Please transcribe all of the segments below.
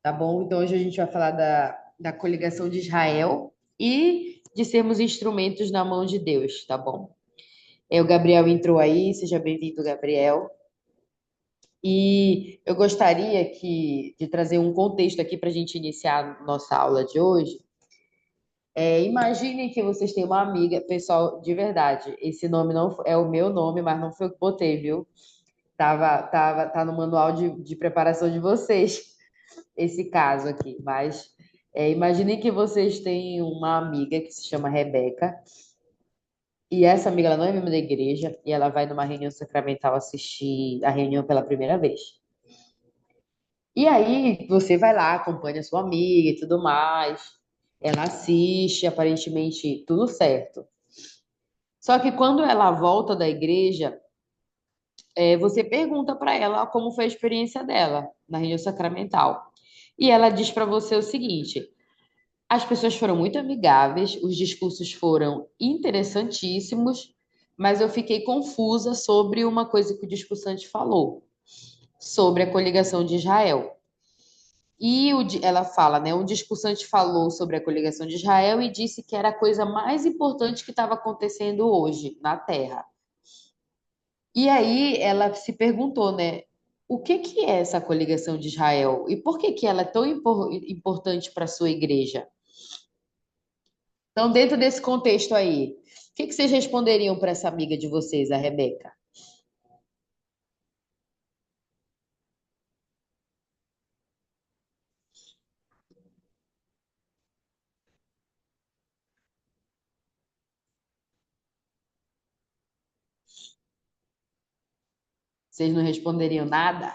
tá bom? Então hoje a gente vai falar da coligação de Israel e de sermos instrumentos na mão de Deus, tá bom? O Gabriel entrou aí, seja bem-vindo, Gabriel. E eu gostaria de trazer um contexto aqui para a gente iniciar nossa aula de hoje. Imaginem que vocês têm uma amiga, pessoal, de verdade, esse nome não é o meu nome, mas não foi eu que botei, viu? Tá no manual de preparação de vocês, esse caso aqui. Mas imaginem que vocês têm uma amiga que se chama Rebeca, e essa amiga ela não é membro da igreja, e ela vai numa reunião sacramental assistir a reunião pela primeira vez. E aí você vai lá, acompanha a sua amiga e tudo mais. Ela assiste, aparentemente tudo certo. Só que quando ela volta da igreja, você pergunta para ela como foi a experiência dela na reunião sacramental. E ela diz para você o seguinte: as pessoas foram muito amigáveis, os discursos foram interessantíssimos, mas eu fiquei confusa sobre uma coisa que o discursante falou, sobre a coligação de Israel. Ela fala, né? Um discursante falou sobre a coligação de Israel e disse que era a coisa mais importante que estava acontecendo hoje na Terra. E aí ela se perguntou, né? O que que é essa coligação de Israel e por que que ela é tão importante para a sua igreja? Então, dentro desse contexto aí, o que que vocês responderiam para essa amiga de vocês, a Rebeca? Vocês não responderiam nada?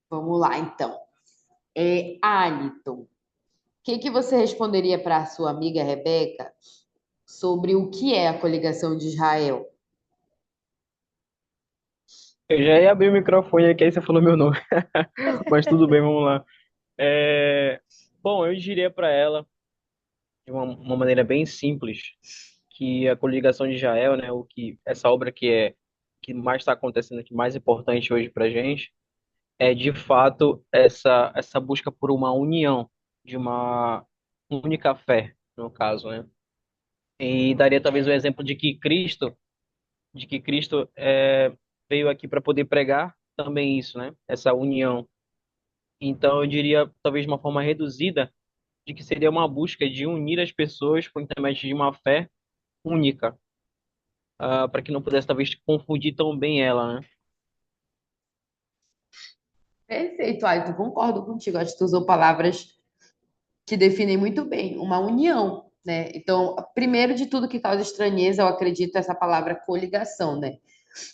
Vamos lá, então. Aliton, o que que você responderia para a sua amiga Rebeca sobre o que é a coligação de Israel? Eu já ia abrir o microfone aqui, aí você falou meu nome. Mas tudo bem, vamos lá. Bom, eu diria para ela, de uma maneira bem simples, que a coligação de Israel, né, o que essa obra que mais está acontecendo, que mais importante hoje para gente, é de fato essa busca por uma união, de uma única fé, no caso, né? E daria talvez o exemplo de que Cristo veio aqui para poder pregar também isso, né? Essa união. Então, eu diria, talvez de uma forma reduzida, de que seria uma busca de unir as pessoas por intermédio de uma fé única, para que não pudesse, talvez, confundir tão bem ela, né? Perfeito, Ailton, concordo contigo. Acho que tu usou palavras que definem muito bem uma união, né? Então, primeiro de tudo que causa estranheza, eu acredito, é essa palavra coligação, né?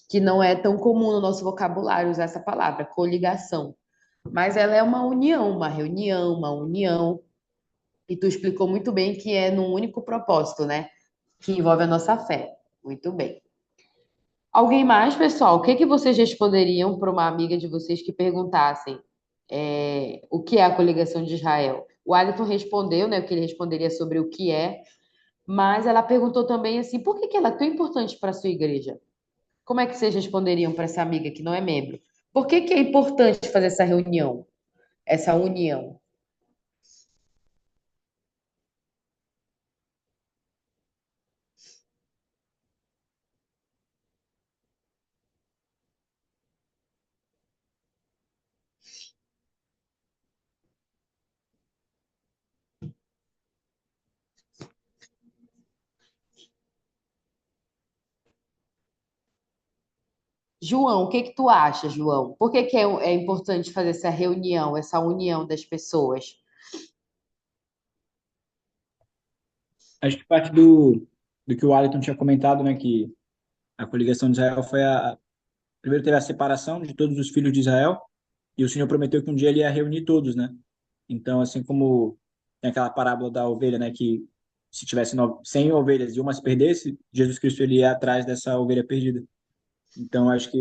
Que não é tão comum no nosso vocabulário usar essa palavra, coligação. Mas ela é uma união, uma reunião, uma união. E tu explicou muito bem que é num único propósito, né? Que envolve a nossa fé. Muito bem. Alguém mais, pessoal? O que que vocês responderiam para uma amiga de vocês que perguntassem o que é a coligação de Israel? O Alisson respondeu, né, o que ele responderia sobre o que é, mas ela perguntou também assim, por que que ela é tão importante para a sua igreja? Como é que vocês responderiam para essa amiga que não é membro? Por que que é importante fazer essa reunião, essa união? João, o que que tu acha, João? Por que que é importante fazer essa reunião, essa união das pessoas? Acho que parte do que o Wellington tinha comentado, né, que a coligação de Israel foi primeiro teve a separação de todos os filhos de Israel, e o Senhor prometeu que um dia ele ia reunir todos, né? Então, assim como tem aquela parábola da ovelha, né, que se tivesse 100 ovelhas e uma se perdesse, Jesus Cristo ele ia atrás dessa ovelha perdida. Então, acho que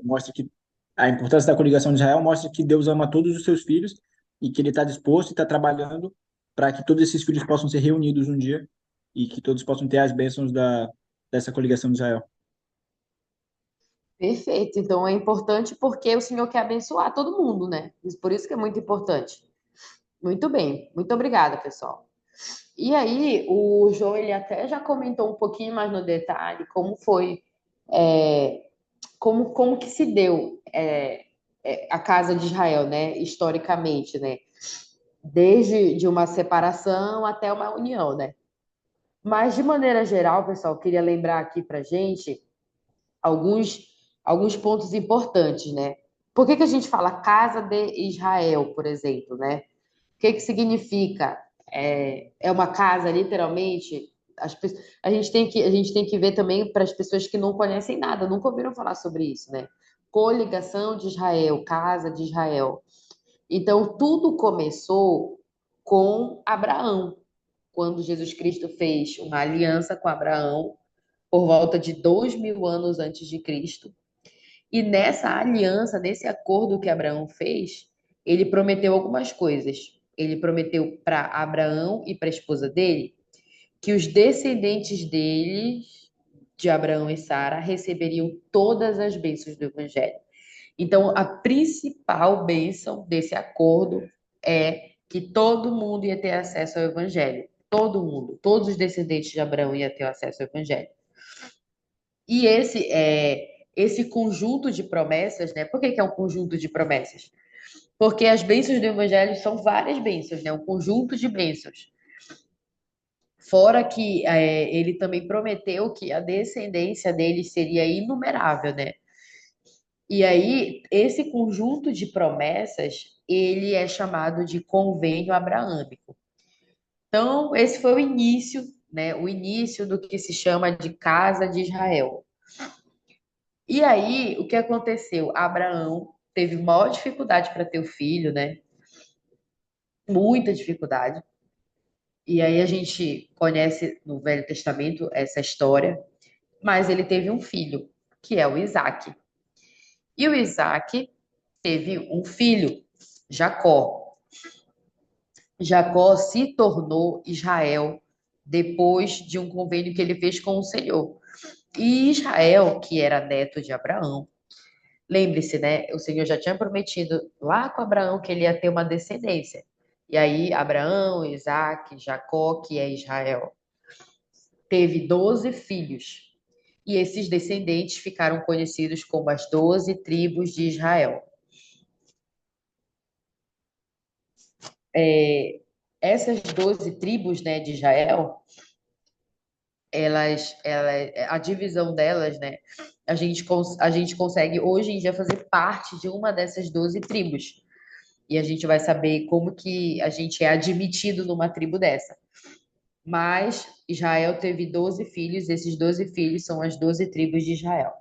mostra que a importância da coligação de Israel mostra que Deus ama todos os seus filhos e que ele está disposto e está trabalhando para que todos esses filhos possam ser reunidos um dia e que todos possam ter as bênçãos dessa coligação de Israel. Perfeito. Então é importante porque o Senhor quer abençoar todo mundo, né? Por isso que é muito importante. Muito bem. Muito obrigada, pessoal. E aí, o João, ele até já comentou um pouquinho mais no detalhe como foi, é, como que se deu a casa de Israel, né? Historicamente, né? Desde de uma separação até uma união, né? Mas, de maneira geral, pessoal, eu queria lembrar aqui para gente alguns, alguns pontos importantes, né? Por que que a gente fala casa de Israel, por exemplo, né? O que que significa? É uma casa, literalmente? A gente tem que ver também para as pessoas que não conhecem nada, nunca ouviram falar sobre isso, né? Coligação de Israel, casa de Israel. Então, tudo começou com Abraão, quando Jesus Cristo fez uma aliança com Abraão, por volta de 2.000 anos antes de Cristo. E nessa aliança, nesse acordo que Abraão fez, ele prometeu algumas coisas. Ele prometeu para Abraão e para a esposa dele que os descendentes deles, de Abraão e Sara, receberiam todas as bênçãos do Evangelho. Então, a principal bênção desse acordo é que todo mundo ia ter acesso ao Evangelho. Todo mundo, todos os descendentes de Abraão iam ter acesso ao Evangelho. E esse conjunto de promessas, né? Por que que é um conjunto de promessas? Porque as bênçãos do Evangelho são várias bênçãos, né? Um conjunto de bênçãos. Fora que ele também prometeu que a descendência dele seria inumerável, né? E aí, esse conjunto de promessas, ele é chamado de convênio abraâmico. Então, esse foi o início, né? O início do que se chama de Casa de Israel. E aí, o que aconteceu? Abraão teve maior dificuldade para ter o filho, né? Muita dificuldade. E aí a gente conhece no Velho Testamento essa história, mas ele teve um filho, que é o Isaac. E o Isaac teve um filho, Jacó. Jacó se tornou Israel depois de um convênio que ele fez com o Senhor. E Israel, que era neto de Abraão, lembre-se, né? O Senhor já tinha prometido lá com Abraão que ele ia ter uma descendência. E aí, Abraão, Isaac, Jacó, que é Israel, teve 12 filhos. E esses descendentes ficaram conhecidos como as 12 tribos de Israel. Essas 12 tribos, né, de Israel, a divisão delas, né, a gente consegue hoje em dia fazer parte de uma dessas 12 tribos. E a gente vai saber como que a gente é admitido numa tribo dessa. Mas Israel teve 12 filhos, esses 12 filhos são as 12 tribos de Israel.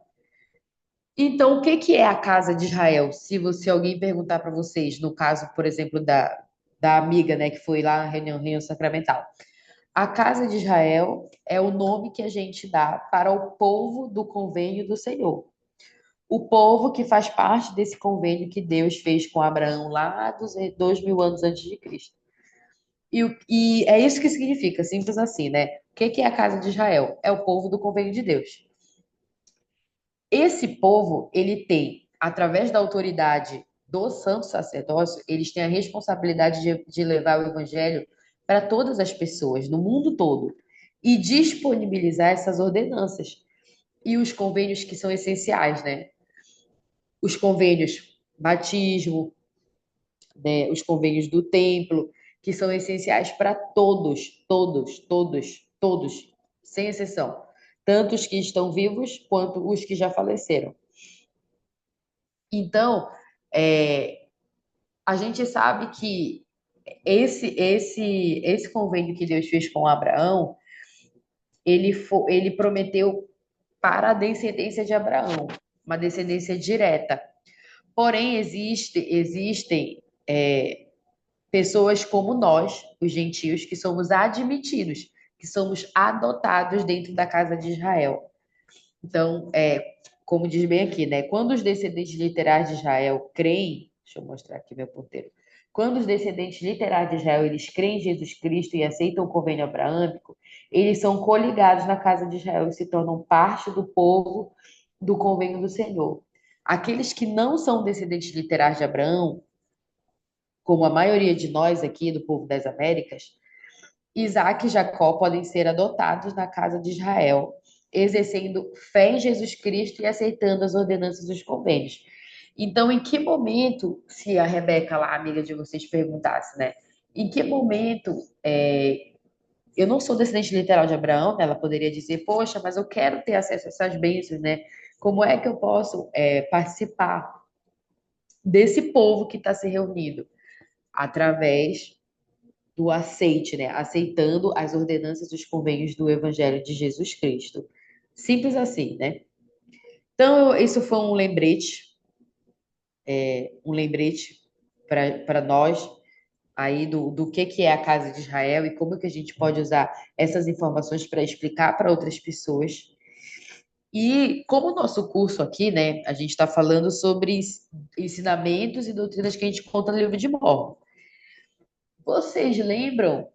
Então, o que que é a casa de Israel? Se alguém perguntar para vocês, no caso, por exemplo, da amiga, né, que foi lá na reunião sacramental. A casa de Israel é o nome que a gente dá para o povo do convênio do Senhor. O povo que faz parte desse convênio que Deus fez com Abraão lá dos 2.000 anos antes de Cristo. E é isso que significa, simples assim, né? O que que é a casa de Israel? É o povo do convênio de Deus. Esse povo, ele tem, através da autoridade do santo sacerdócio, eles têm a responsabilidade de levar o evangelho para todas as pessoas, no mundo todo, e disponibilizar essas ordenanças e os convênios que são essenciais, né? Os convênios batismo, né? Os convênios do templo, que são essenciais para todos, todos, todos, todos, sem exceção. Tanto os que estão vivos quanto os que já faleceram. Então, é, a gente sabe que esse convênio que Deus fez com Abraão, ele prometeu para a descendência de Abraão, uma descendência direta. Porém, existem pessoas como nós, os gentios, que somos admitidos, que somos adotados dentro da casa de Israel. Então, como diz bem aqui, né? Quando os descendentes literais de Israel creem, deixa eu mostrar aqui meu ponteiro. Quando os descendentes literais de Israel eles creem em Jesus Cristo e aceitam o convênio abraâmico, eles são coligados na casa de Israel e se tornam parte do povo do convênio do Senhor. Aqueles que não são descendentes literais de Abraão, como a maioria de nós aqui do povo das Américas, Isaac e Jacó podem ser adotados na casa de Israel, exercendo fé em Jesus Cristo e aceitando as ordenanças dos convênios. Então, em que momento, se a Rebeca lá, amiga de vocês, perguntasse, né? Em que momento, eu não sou descendente literal de Abraão, né? Ela poderia dizer, poxa, mas eu quero ter acesso a essas bênçãos, né? Como é que eu posso participar desse povo que está se reunido? Através do aceite, né? Aceitando as ordenanças dos convênios do Evangelho de Jesus Cristo. Simples assim, né? Então, isso foi um lembrete para nós aí do que é a casa de Israel e como que a gente pode usar essas informações para explicar para outras pessoas. E como o nosso curso aqui, né, a gente está falando sobre ensinamentos e doutrinas que a gente conta no livro de Mórmon. Vocês lembram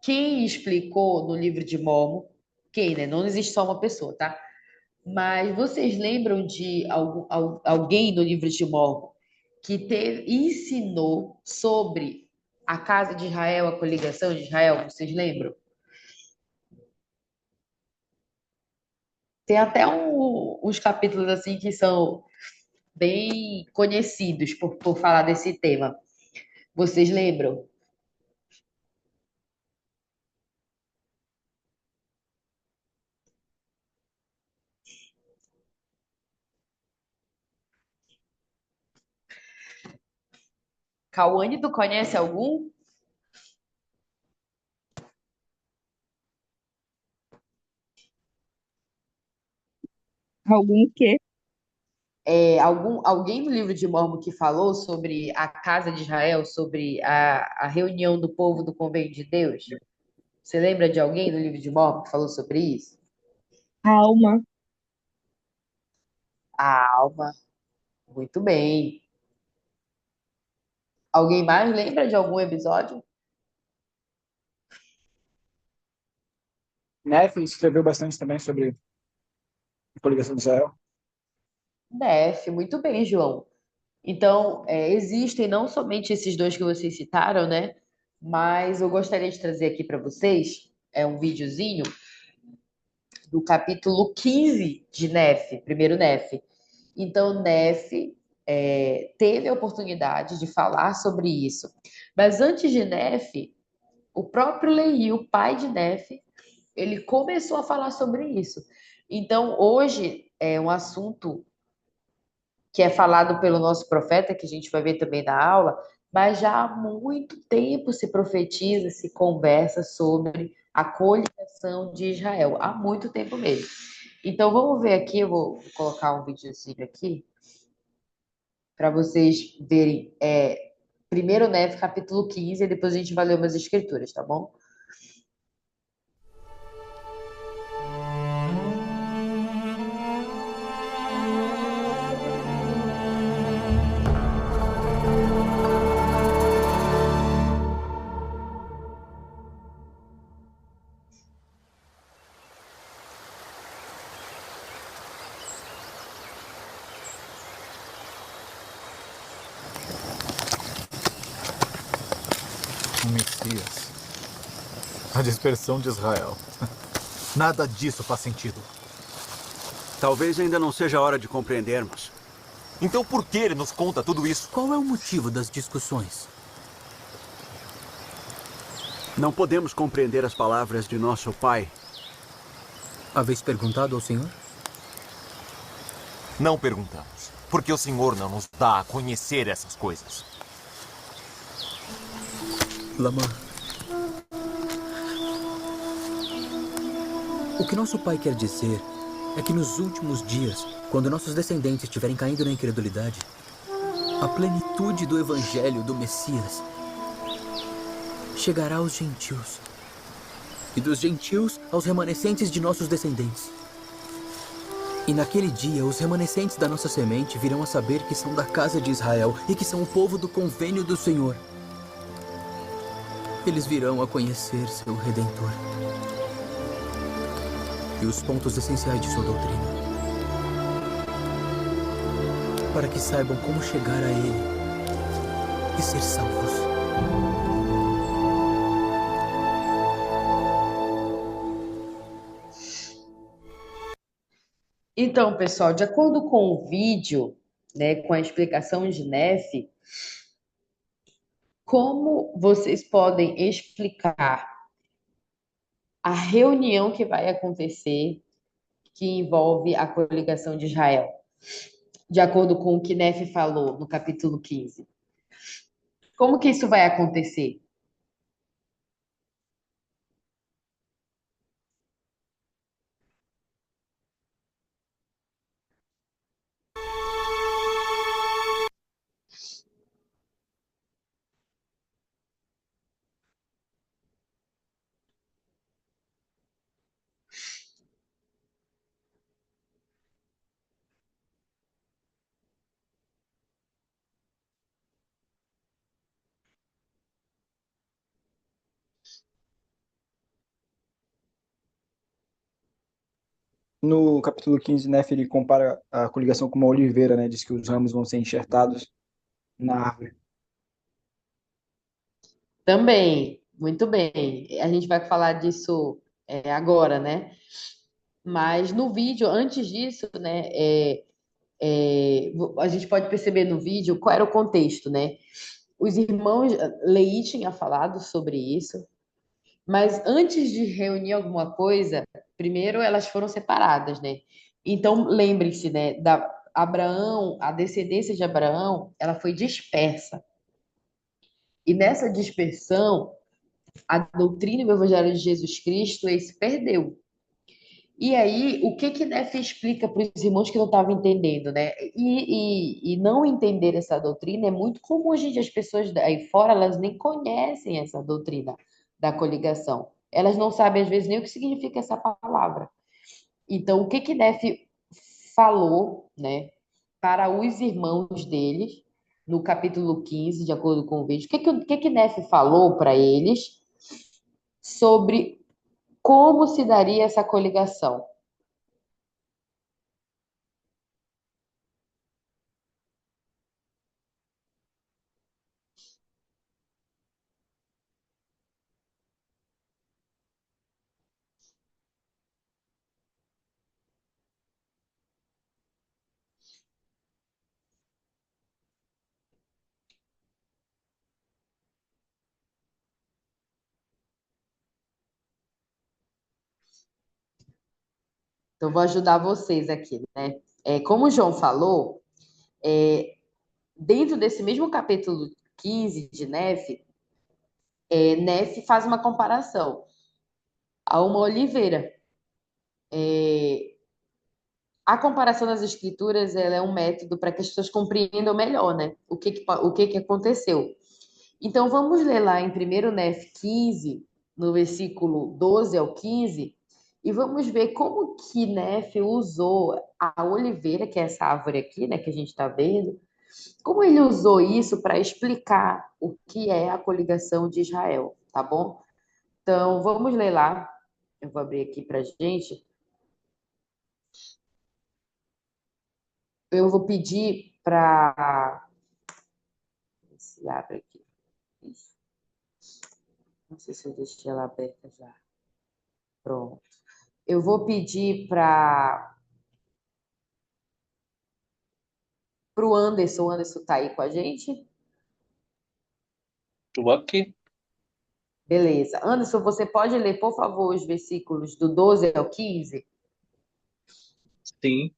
quem explicou no livro de Mórmon? Quem, né? Não existe só uma pessoa, tá? Mas vocês lembram de alguém no livro de Mórmon que ensinou sobre a casa de Israel, a coligação de Israel? Vocês lembram? Tem até uns capítulos assim que são bem conhecidos por falar desse tema. Vocês lembram? Cauane, tu conhece algum? Algum quê? Alguém no livro de Mórmon que falou sobre a casa de Israel, sobre a reunião do povo do convênio de Deus? Você lembra de alguém no livro de Mórmon que falou sobre isso? Alma. A alma. Muito bem. Alguém mais lembra de algum episódio? Nefe escreveu bastante também sobre a coligação de Israel. Def, muito bem, João. Então, existem não somente esses dois que vocês citaram, né? Mas eu gostaria de trazer aqui para vocês um videozinho do capítulo 15 de Nefe, primeiro Nefe. Então, Nefe teve a oportunidade de falar sobre isso. Mas antes de Nefe, o próprio Leí, o pai de Nefe, ele começou a falar sobre isso. Então, hoje é um assunto que é falado pelo nosso profeta, que a gente vai ver também na aula, mas já há muito tempo se profetiza, se conversa sobre a coligação de Israel, há muito tempo mesmo. Então vamos ver aqui, eu vou colocar um videozinho aqui para vocês verem. Primeiro Nefe, capítulo 15, e depois a gente vai ler umas escrituras, tá bom? O Messias. A dispersão de Israel. Nada disso faz sentido. Talvez ainda não seja a hora de compreendermos. Então por que ele nos conta tudo isso? Qual é o motivo das discussões? Não podemos compreender as palavras de nosso pai. Haveis perguntado ao Senhor? Não perguntamos, porque o Senhor não nos dá a conhecer essas coisas. Lama, o que nosso pai quer dizer é que nos últimos dias, quando nossos descendentes estiverem caindo na incredulidade, a plenitude do Evangelho do Messias chegará aos gentios, e dos gentios aos remanescentes de nossos descendentes. E naquele dia, os remanescentes da nossa semente virão a saber que são da casa de Israel e que são o povo do convênio do Senhor. Eles virão a conhecer seu Redentor e os pontos essenciais de sua doutrina, para que saibam como chegar a Ele e ser salvos. Então, pessoal, de acordo com o vídeo, né, com a explicação de Nefe, como vocês podem explicar a reunião que vai acontecer que envolve a coligação de Israel? De acordo com o que Nefe falou no capítulo 15. Como que isso vai acontecer? No capítulo 15, Nefe, ele compara a coligação com uma oliveira, né? Diz que os ramos vão ser enxertados na árvore. Também, muito bem. A gente vai falar disso agora, né? Mas no vídeo, antes disso, né, a gente pode perceber no vídeo qual era o contexto, né? Os irmãos Leí tinha falado sobre isso, mas antes de reunir alguma coisa, primeiro elas foram separadas, né? Então, lembre-se, né, da Abraão, a descendência de Abraão, ela foi dispersa. E nessa dispersão, a doutrina do Evangelho de Jesus Cristo se perdeu. E aí, o que que Nefe explica para os irmãos que não estavam entendendo, né? E não entender essa doutrina é muito comum, gente. As pessoas aí fora, elas nem conhecem essa doutrina da coligação. Elas não sabem, às vezes, nem o que significa essa palavra. Então, o que que Nefe falou, né, para os irmãos deles, no capítulo 15, de acordo com o vídeo, o que que Nefe falou para eles sobre como se daria essa coligação? Então, vou ajudar vocês aqui, né? Como o João falou, dentro desse mesmo capítulo 15 de Nefe, Nefe faz uma comparação a uma oliveira. A comparação das escrituras, ela é um método para que as pessoas compreendam melhor, né? O que que aconteceu. Então, vamos ler lá em 1 Nef 15, no versículo 12 ao 15, e vamos ver como que Nef usou a oliveira, que é essa árvore aqui, né, que a gente está vendo, como ele usou isso para explicar o que é a coligação de Israel, tá bom? Então, vamos ler lá. Eu vou abrir aqui para a gente. Eu vou pedir para... Se abre aqui. Isso. Não sei se eu deixei ela aberta já. Pronto. Eu vou pedir para o Anderson. O Anderson está aí com a gente? Estou aqui. Beleza. Anderson, você pode ler, por favor, os versículos do 12 ao 15? Sim.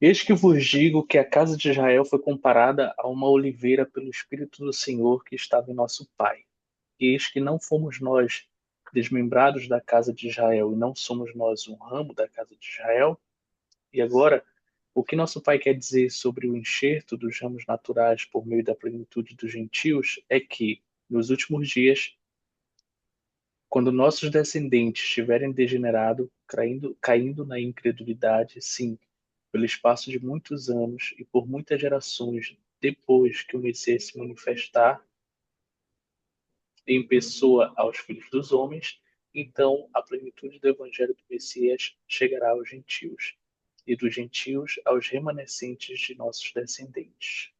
Eis que vos digo que a casa de Israel foi comparada a uma oliveira pelo Espírito do Senhor que estava em nosso Pai. E eis que não fomos nós desmembrados da casa de Israel, e não somos nós um ramo da casa de Israel. E agora, o que nosso Pai quer dizer sobre o enxerto dos ramos naturais por meio da plenitude dos gentios é que, nos últimos dias, quando nossos descendentes tiverem degenerado, caindo na incredulidade, sim, pelo espaço de muitos anos e por muitas gerações depois que o Messias se manifestar em pessoa aos filhos dos homens, então a plenitude do evangelho do Messias chegará aos gentios, e dos gentios aos remanescentes de nossos descendentes.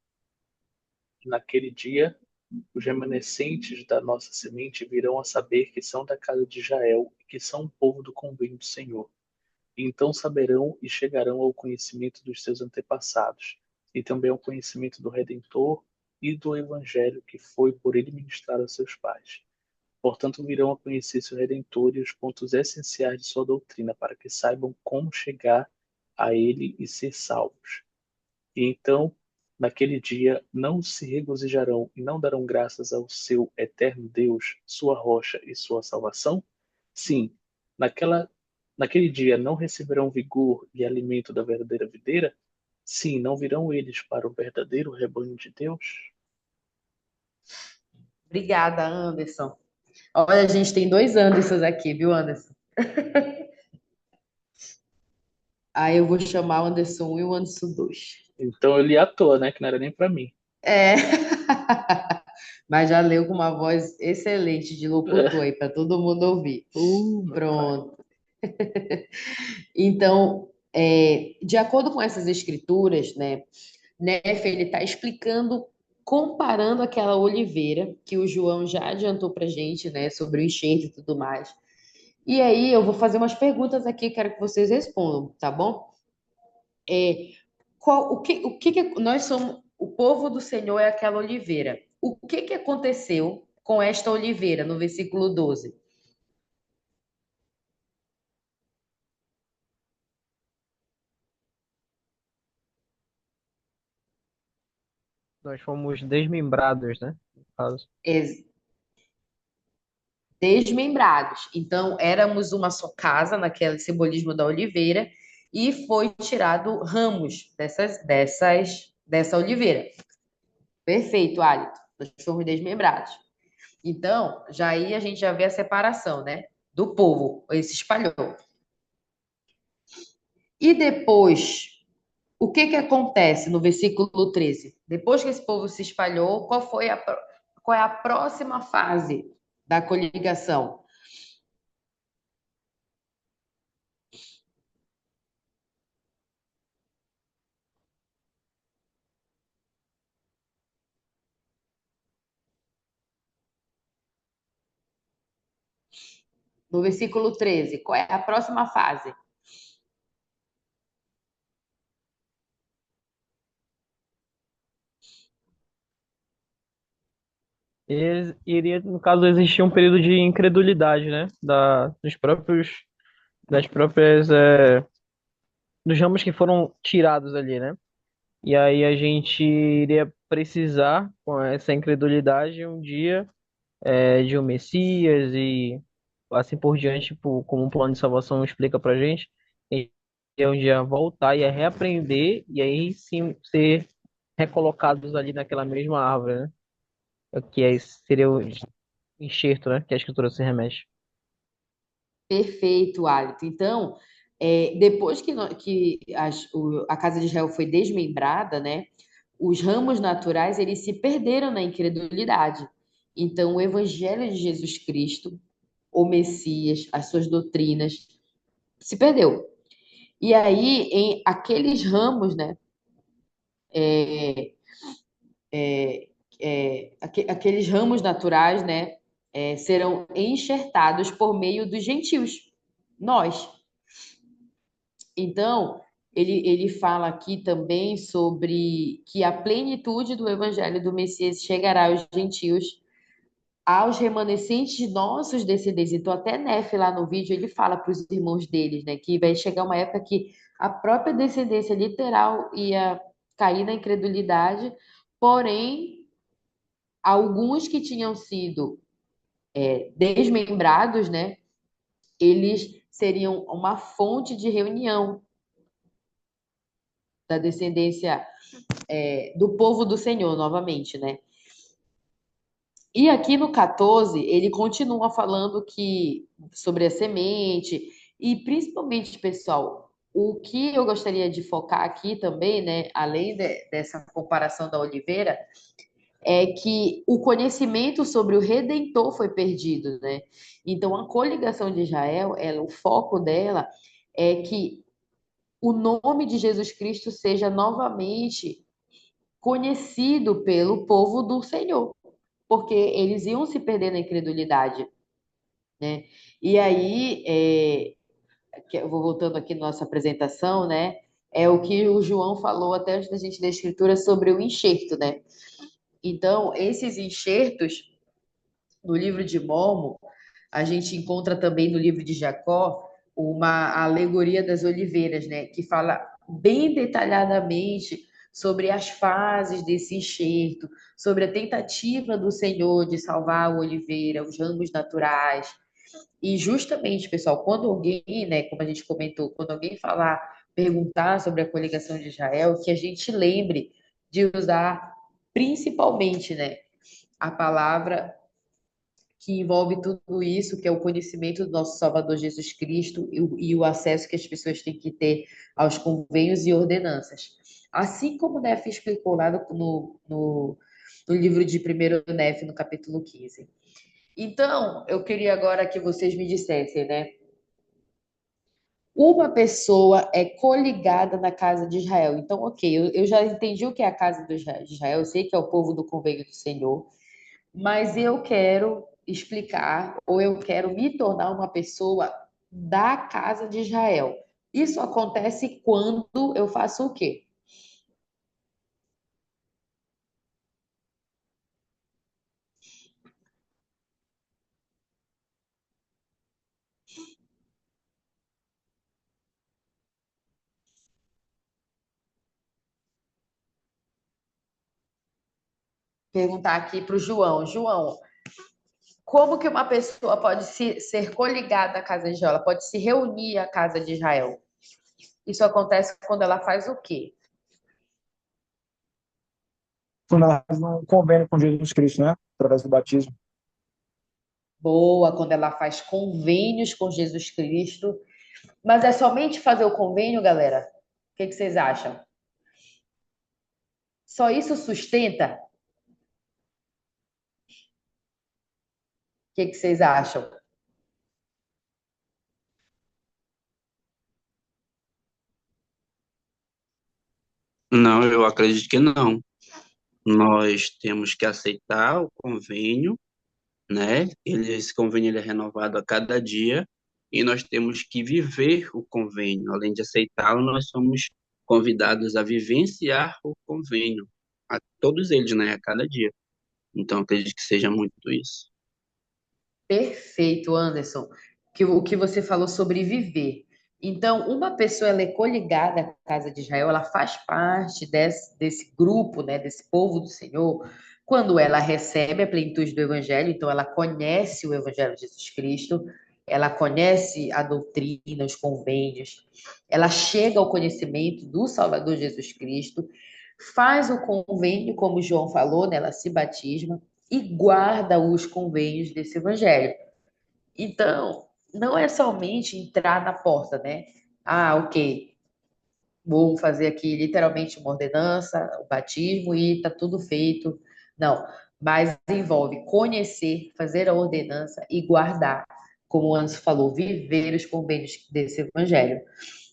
Naquele dia, os remanescentes da nossa semente virão a saber que são da casa de Israel e que são o povo do convênio do Senhor. E então saberão e chegarão ao conhecimento dos seus antepassados, e também ao conhecimento do Redentor e do Evangelho que foi por ele ministrado a seus pais. Portanto, virão a conhecer seu Redentor e os pontos essenciais de sua doutrina, para que saibam como chegar a ele e ser salvos. E então, naquele dia, não se regozijarão e não darão graças ao seu eterno Deus, sua rocha e sua salvação? Sim, naquele dia não receberão vigor e alimento da verdadeira videira? Sim, não virão eles para o verdadeiro rebanho de Deus? Obrigada, Anderson. Olha, a gente tem 2 Andersons aqui, viu, Anderson? Aí eu vou chamar o Anderson 1 e o Anderson 2. Então eu li à toa, né? Que não era nem para mim. É. Mas já leu com uma voz excelente de locutor aí, para todo mundo ouvir. Pronto. Então, de acordo com essas escrituras, né, Nefe, ele está explicando, comparando aquela oliveira que o João já adiantou para gente, né, sobre o enxerto e tudo mais. E aí eu vou fazer umas perguntas aqui, quero que vocês respondam, tá bom? Nós somos o povo do Senhor é aquela oliveira. O que aconteceu com esta oliveira no versículo 12? Nós fomos desmembrados, né? No caso. Ex- Desmembrados. Então, éramos uma só casa, naquele simbolismo da oliveira, e foi tirado ramos dessa oliveira. Perfeito, Alito. Nós fomos desmembrados. Então, já aí a gente já vê a separação, né? Do povo, ele se espalhou. E depois, o que acontece no versículo 13? Depois que esse povo se espalhou, qual é a próxima fase da coligação? No versículo 13, qual é a próxima fase? Iria, no caso, existir um período de incredulidade, né? Das próprias, dos ramos que foram tirados ali, né? E aí a gente iria precisar, com essa incredulidade, um dia de um Messias e assim por diante, como um plano de salvação explica pra gente, e um dia voltar e reaprender e aí sim ser recolocados ali naquela mesma árvore, né? Seria o enxerto, né? Que a escritura se remete. Perfeito, Alito. Então, depois a casa de Israel foi desmembrada, né? Os ramos naturais eles se perderam na incredulidade. Então, o Evangelho de Jesus Cristo, o Messias, as suas doutrinas, se perdeu. E aí, em aqueles ramos, né? Aqueles ramos naturais, né? Serão enxertados por meio dos gentios, nós. Então, ele fala aqui também sobre que a plenitude do evangelho do Messias chegará aos gentios, aos remanescentes nossos descendentes. Então, até Nefe lá no vídeo, ele fala para os irmãos deles, né, que vai chegar uma época que a própria descendência literal ia cair na incredulidade, porém, alguns que tinham sido desmembrados, né, eles seriam uma fonte de reunião da descendência do povo do Senhor, novamente, né? E aqui no 14, ele continua falando que sobre a semente, E principalmente, pessoal, o que eu gostaria de focar aqui também, né, além dessa comparação da oliveira, é que o conhecimento sobre o Redentor foi perdido, né? Então, a coligação de Israel, o foco dela é que o nome de Jesus Cristo seja novamente conhecido pelo povo do Senhor, porque eles iam se perder na incredulidade, né? E aí, eu vou voltando aqui na nossa apresentação, né? É o que o João falou até antes da gente ler a escritura sobre o enxerto, né? Então, esses enxertos no livro de Mormon, a gente encontra também no livro de Jacó uma alegoria das oliveiras, né? Que fala bem detalhadamente sobre as fases desse enxerto, sobre a tentativa do Senhor de salvar a oliveira, os ramos naturais. E justamente, pessoal, quando alguém, né, como a gente comentou, quando alguém falar, perguntar sobre a coligação de Israel, que a gente lembre de usar principalmente, né, a palavra que envolve tudo isso, que é o conhecimento do nosso Salvador Jesus Cristo e o acesso que as pessoas têm que ter aos convênios e ordenanças. Assim como o Nefe explicou lá no livro de 1º Nefe, no capítulo 15. Então, eu queria agora que vocês me dissessem, né? Uma pessoa é coligada na casa de Israel. Então, ok, eu já entendi o que é a casa de Israel, eu sei que é o povo do convênio do Senhor, mas eu quero explicar, ou eu quero me tornar uma pessoa da casa de Israel. Isso acontece quando eu faço o quê? Perguntar aqui para o João. João, como que uma pessoa pode ser coligada à casa de Israel? Ela pode se reunir à casa de Israel. Isso acontece quando ela faz o quê? Quando ela faz um convênio com Jesus Cristo, né? Através do batismo. Boa, quando ela faz convênios com Jesus Cristo. Mas é somente fazer o convênio, galera? O que vocês acham? Só isso sustenta? O que vocês acham? Não, eu acredito que não. Nós temos que aceitar o convênio, né? Esse convênio ele é renovado a cada dia e nós temos que viver o convênio. Além de aceitá-lo, nós somos convidados a vivenciar o convênio, a todos eles, né? A cada dia. Então, acredito que seja muito isso. Perfeito, Anderson. O que você falou sobre viver. Então, uma pessoa ela é coligada à casa de Israel, ela faz parte desse grupo, né, desse povo do Senhor, quando ela recebe a plenitude do Evangelho, então ela conhece o Evangelho de Jesus Cristo, ela conhece a doutrina, os convênios, ela chega ao conhecimento do Salvador Jesus Cristo, faz o convênio, como o João falou, né, ela se batisma e guarda os convênios desse Evangelho. Então, não é somente entrar na porta, né? Ah, ok, vou fazer aqui literalmente uma ordenança, o batismo e tá tudo feito. Não, mas envolve conhecer, fazer a ordenança e guardar, como o Anso falou, viver os convênios desse evangelho,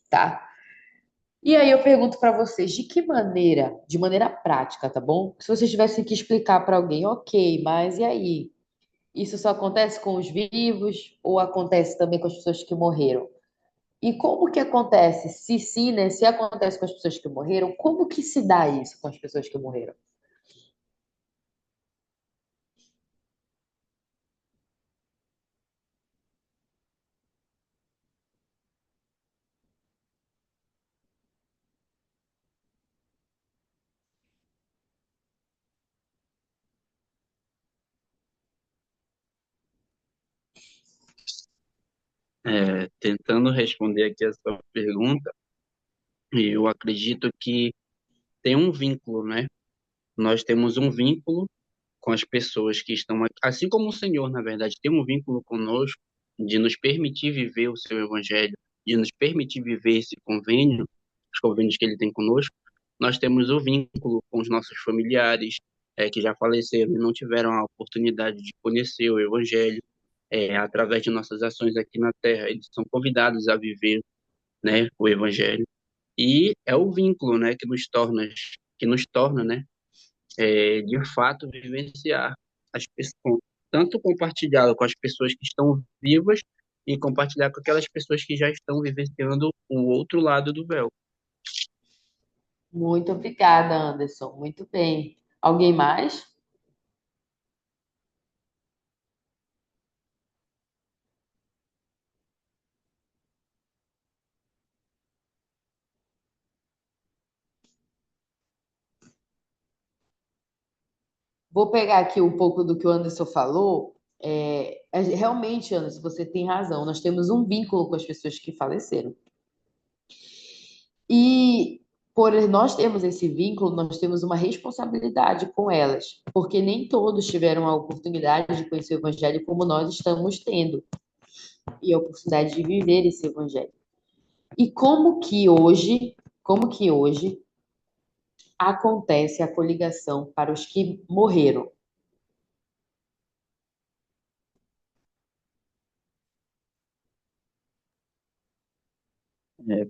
tá? E aí eu pergunto para vocês, de que maneira, de maneira prática, tá bom? Se vocês tivessem que explicar para alguém, ok, mas e aí? Isso só acontece com os vivos ou acontece também com as pessoas que morreram? E como que acontece? Se sim, né? Se acontece com as pessoas que morreram, como que se dá isso com as pessoas que morreram? Tentando responder aqui a sua pergunta, eu acredito que tem um vínculo, né? Nós temos um vínculo com as pessoas que estão aqui, assim como o Senhor, na verdade, tem um vínculo conosco, de nos permitir viver o seu evangelho, de nos permitir viver esse convênio, os convênios que ele tem conosco, nós temos o vínculo com os nossos familiares, que já faleceram e não tiveram a oportunidade de conhecer o evangelho, através de nossas ações aqui na Terra, eles são convidados a viver, né, o evangelho. E é o vínculo, né, que nos torna, né, de fato vivenciar as pessoas, tanto compartilhá-lo com as pessoas que estão vivas e compartilhar com aquelas pessoas que já estão vivenciando o outro lado do véu. Muito obrigada, Anderson. Muito bem. Alguém mais? Vou pegar aqui um pouco do que o Anderson falou. Realmente, Anderson, você tem razão. Nós temos um vínculo com as pessoas que faleceram. E por nós termos esse vínculo, nós temos uma responsabilidade com elas, porque nem todos tiveram a oportunidade de conhecer o Evangelho como nós estamos tendo, e a oportunidade de viver esse Evangelho. E como que hoje acontece a coligação para os que morreram?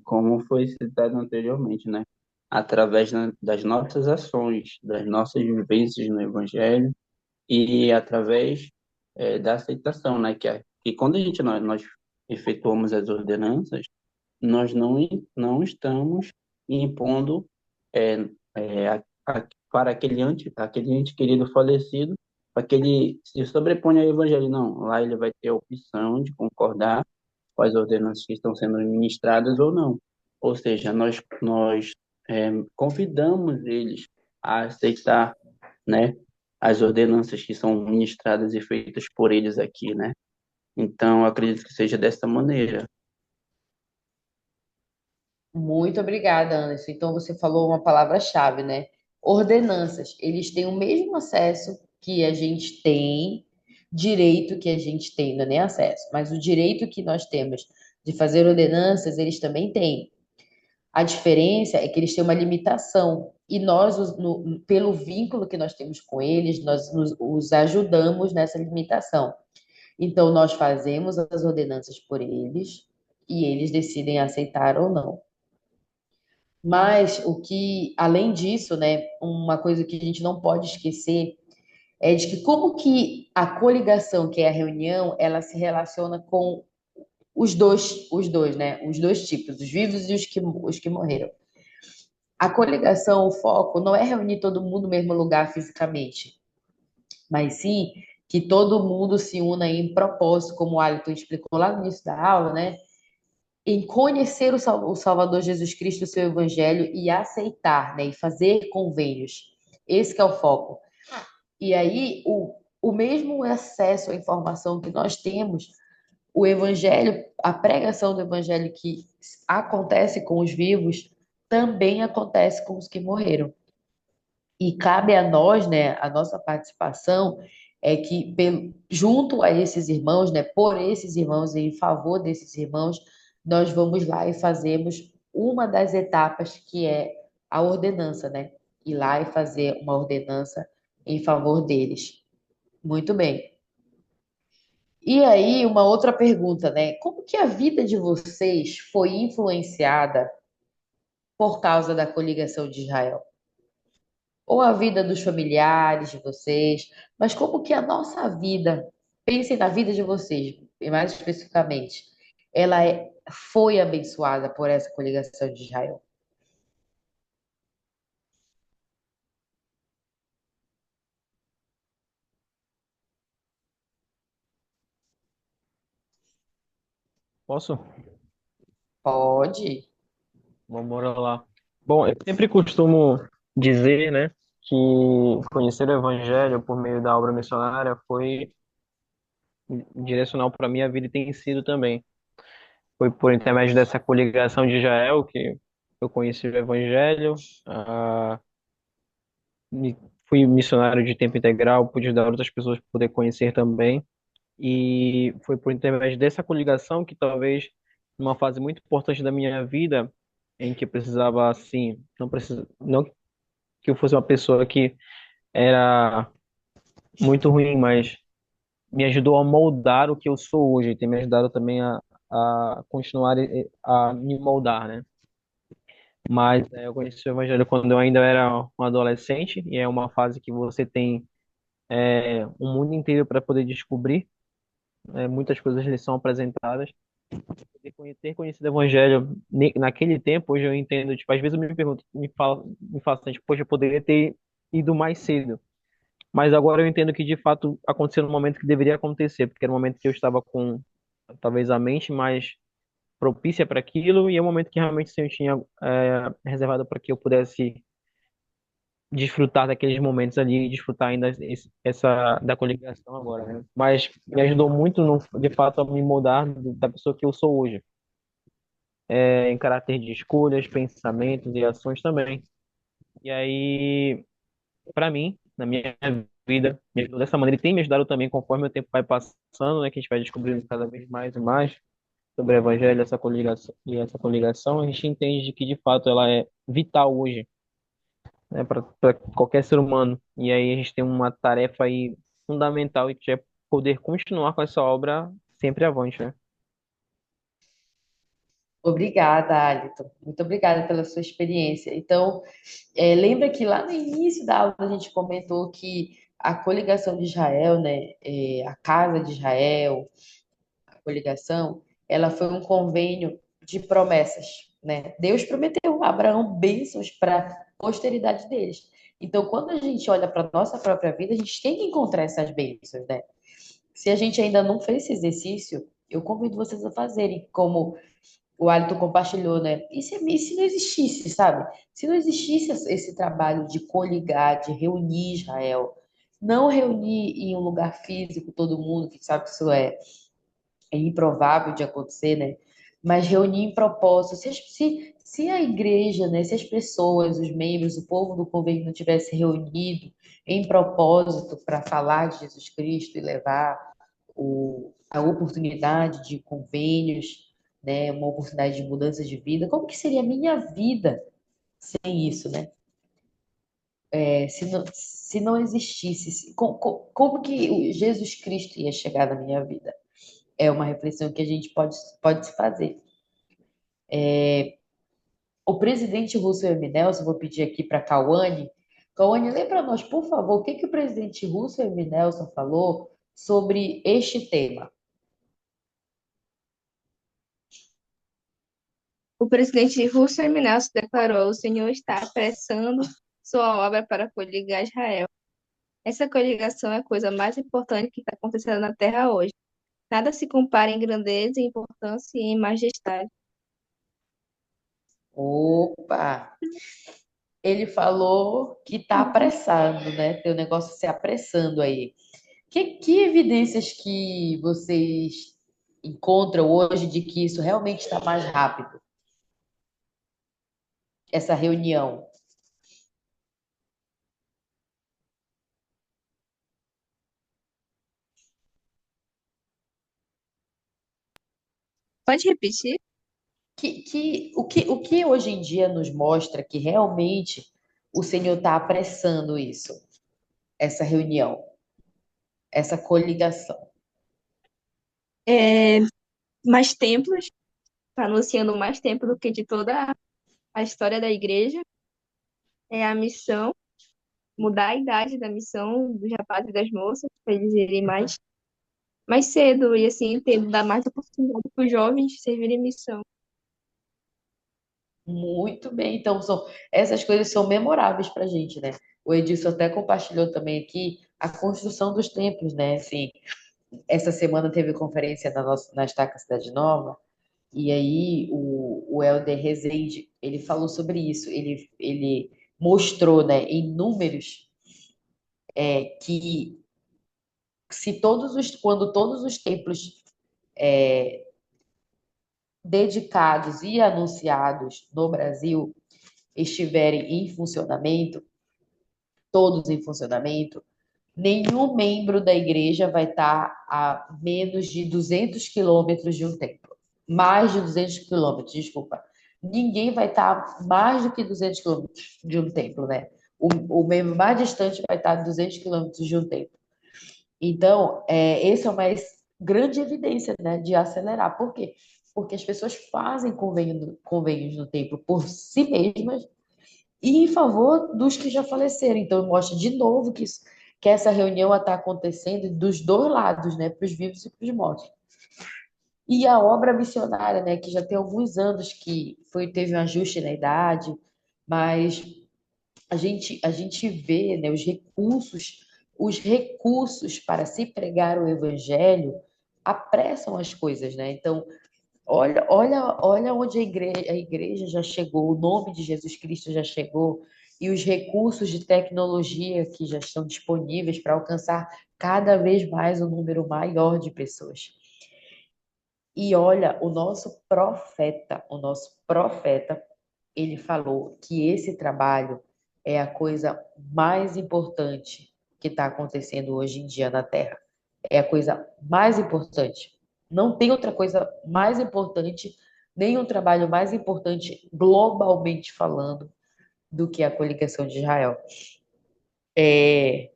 Como foi citado anteriormente, né? Através das nossas ações, das nossas vivências no Evangelho e através da aceitação, né? Que quando nós efetuamos as ordenanças, nós não estamos impondo é, para aquele ente querido falecido, para que ele se sobreponha ao Evangelho. Não, lá ele vai ter a opção de concordar com as ordenanças que estão sendo ministradas ou não. Ou seja, nós convidamos eles a aceitar, né, as ordenanças que são ministradas e feitas por eles aqui, né? Então, eu acredito que seja dessa maneira. Muito obrigada, Anderson. Então, você falou uma palavra-chave, né? Ordenanças. Eles têm o mesmo acesso que a gente tem, direito que a gente tem, não é nem acesso, mas o direito que nós temos de fazer ordenanças, eles também têm. A diferença é que eles têm uma limitação. E nós, pelo vínculo que nós temos com eles, nós os ajudamos nessa limitação. Então, nós fazemos as ordenanças por eles e eles decidem aceitar ou não. Mas além disso, né, uma coisa que a gente não pode esquecer é de que como que a coligação, que é a reunião, ela se relaciona com os dois, né, os dois tipos, os vivos e os que morreram. A coligação, o foco não é reunir todo mundo no mesmo lugar fisicamente, mas sim que todo mundo se una em propósito, como o Alisson explicou lá no início da aula, né? Em conhecer o Salvador Jesus Cristo, o seu Evangelho e aceitar, né? E fazer convênios. Esse que é o foco. E aí, o mesmo acesso à informação que nós temos, o Evangelho, a pregação do Evangelho que acontece com os vivos, também acontece com os que morreram. E cabe a nós, né, a nossa participação é que, junto a esses irmãos, né, por esses irmãos e em favor desses irmãos, nós vamos lá e fazemos uma das etapas que é a ordenança, né? Ir lá e fazer uma ordenança em favor deles. Muito bem. E aí, uma outra pergunta, né? Como que a vida de vocês foi influenciada por causa da coligação de Israel? Ou a vida dos familiares de vocês, mas como que a nossa vida, pensem na vida de vocês, e mais especificamente, foi abençoada por essa coligação de Israel. Posso? Pode. Vamos lá. Bom, eu sempre costumo dizer, né, que conhecer o Evangelho por meio da obra missionária foi direcional para a minha vida e tem sido também. Foi por intermédio dessa coligação de Israel que eu conheci o Evangelho, ah, fui missionário de tempo integral, pude ajudar outras pessoas a poder conhecer também. E foi por intermédio dessa coligação que talvez numa fase muito importante da minha vida, em que eu precisava assim, não que eu fosse uma pessoa que era muito ruim, mas me ajudou a moldar o que eu sou hoje, e tem me ajudado também a continuar a me moldar, né? Mas eu conheci o Evangelho quando eu ainda era um adolescente, e é uma fase que você tem um mundo inteiro para poder descobrir, muitas coisas lhe são apresentadas. Ter conhecido o Evangelho naquele tempo, hoje eu entendo, tipo, às vezes eu me pergunto, me faço assim, tipo, poxa, eu poderia ter ido mais cedo. Mas agora eu entendo que de fato aconteceu no momento que deveria acontecer, porque era um momento que eu estava com talvez a mente mais propícia para aquilo e é um momento que realmente o Senhor tinha reservado para que eu pudesse desfrutar daqueles momentos ali e desfrutar ainda essa da coligação agora, né? Mas me ajudou muito, de fato, a me moldar da pessoa que eu sou hoje, em caráter de escolhas, pensamentos e ações também. E aí, para mim, na minha vida, me ajudou dessa maneira e tem me ajudado também conforme o tempo vai passando, né, que a gente vai descobrindo cada vez mais e mais sobre o Evangelho, essa coligação, a gente entende que de fato ela é vital hoje, né, para qualquer ser humano. E aí a gente tem uma tarefa aí fundamental e que é poder continuar com essa obra sempre avante, né? Obrigada, Alisson. Muito obrigada pela sua experiência. Então, lembra que lá no início da aula a gente comentou que a coligação de Israel, né, a Casa de Israel, a coligação, ela foi um convênio de promessas, né? Deus prometeu a Abraão bênçãos para a posteridade deles. Então, quando a gente olha para a nossa própria vida, a gente tem que encontrar essas bênçãos, né? Se a gente ainda não fez esse exercício, eu convido vocês a fazerem, como o Alisson compartilhou, né? E se não existisse, sabe? Se não existisse esse trabalho de coligar, de reunir Israel, não reunir em um lugar físico todo mundo, que sabe que isso é improvável de acontecer, né? Mas reunir em propósito. Se a igreja, né, se as pessoas, os membros, o povo do convênio não tivesse reunido em propósito para falar de Jesus Cristo e levar a oportunidade de convênios, né, uma oportunidade de mudança de vida, como que seria a minha vida sem isso, né? Se não existisse, como que o Jesus Cristo ia chegar na minha vida? É uma reflexão que a gente pode se fazer. O presidente Roosevelt M. Nelson, vou pedir aqui para a Cauane. Cauane, lê para nós, por favor, o que, que o presidente Roosevelt M. Nelson falou sobre este tema. O presidente Russell M. Nelson declarou: o Senhor está apressando sua obra para coligar Israel. Essa coligação é a coisa mais importante que está acontecendo na Terra hoje. Nada se compara em grandeza, em importância e em majestade. Opa! Ele falou que está apressado, né? Tem o negócio se apressando aí. Que evidências que vocês encontram hoje de que isso realmente está mais rápido? Essa reunião. Pode repetir? O que hoje em dia nos mostra que realmente o Senhor está apressando isso, essa reunião, essa coligação? Mais templos, tá anunciando mais templo do que de toda a história da igreja. É a missão, mudar a idade da missão dos rapazes e das moças, para eles irem mais cedo e assim dar mais oportunidade para os jovens servirem missão. Muito bem, então essas coisas são memoráveis para a gente, né? O Edilson até compartilhou também aqui a construção dos templos, né? Assim, essa semana teve conferência na Estaca Cidade Nova, e aí o Helder Rezende, ele falou sobre isso, ele mostrou, né, em números, que quando todos os templos dedicados e anunciados no Brasil estiverem em funcionamento, todos em funcionamento, Nenhum membro da igreja vai estar a menos de 200 quilômetros de um templo. Mais de 200 quilômetros, desculpa. Ninguém vai estar mais do que 200 quilômetros de um templo, né? O membro mais distante vai estar a 200 quilômetros de um templo. Então, essa é uma grande evidência, né, de acelerar. Por quê? Porque as pessoas fazem convênios no templo por si mesmas e em favor dos que já faleceram. Então, mostra de novo que essa reunião está acontecendo dos dois lados, né, para os vivos e para os mortos. E a obra missionária, né, que já tem alguns anos que teve um ajuste na idade, mas a gente vê, né, os recursos para se pregar o evangelho apressam as coisas, né? Então, olha onde a igreja já chegou, o nome de Jesus Cristo já chegou, e os recursos de tecnologia que já estão disponíveis para alcançar cada vez mais um número maior de pessoas. E olha, o nosso profeta, ele falou que esse trabalho é a coisa mais importante que está acontecendo hoje em dia na Terra. É a coisa mais importante. Não tem outra coisa mais importante, nenhum trabalho mais importante, globalmente falando, do que a coligação de Israel. É,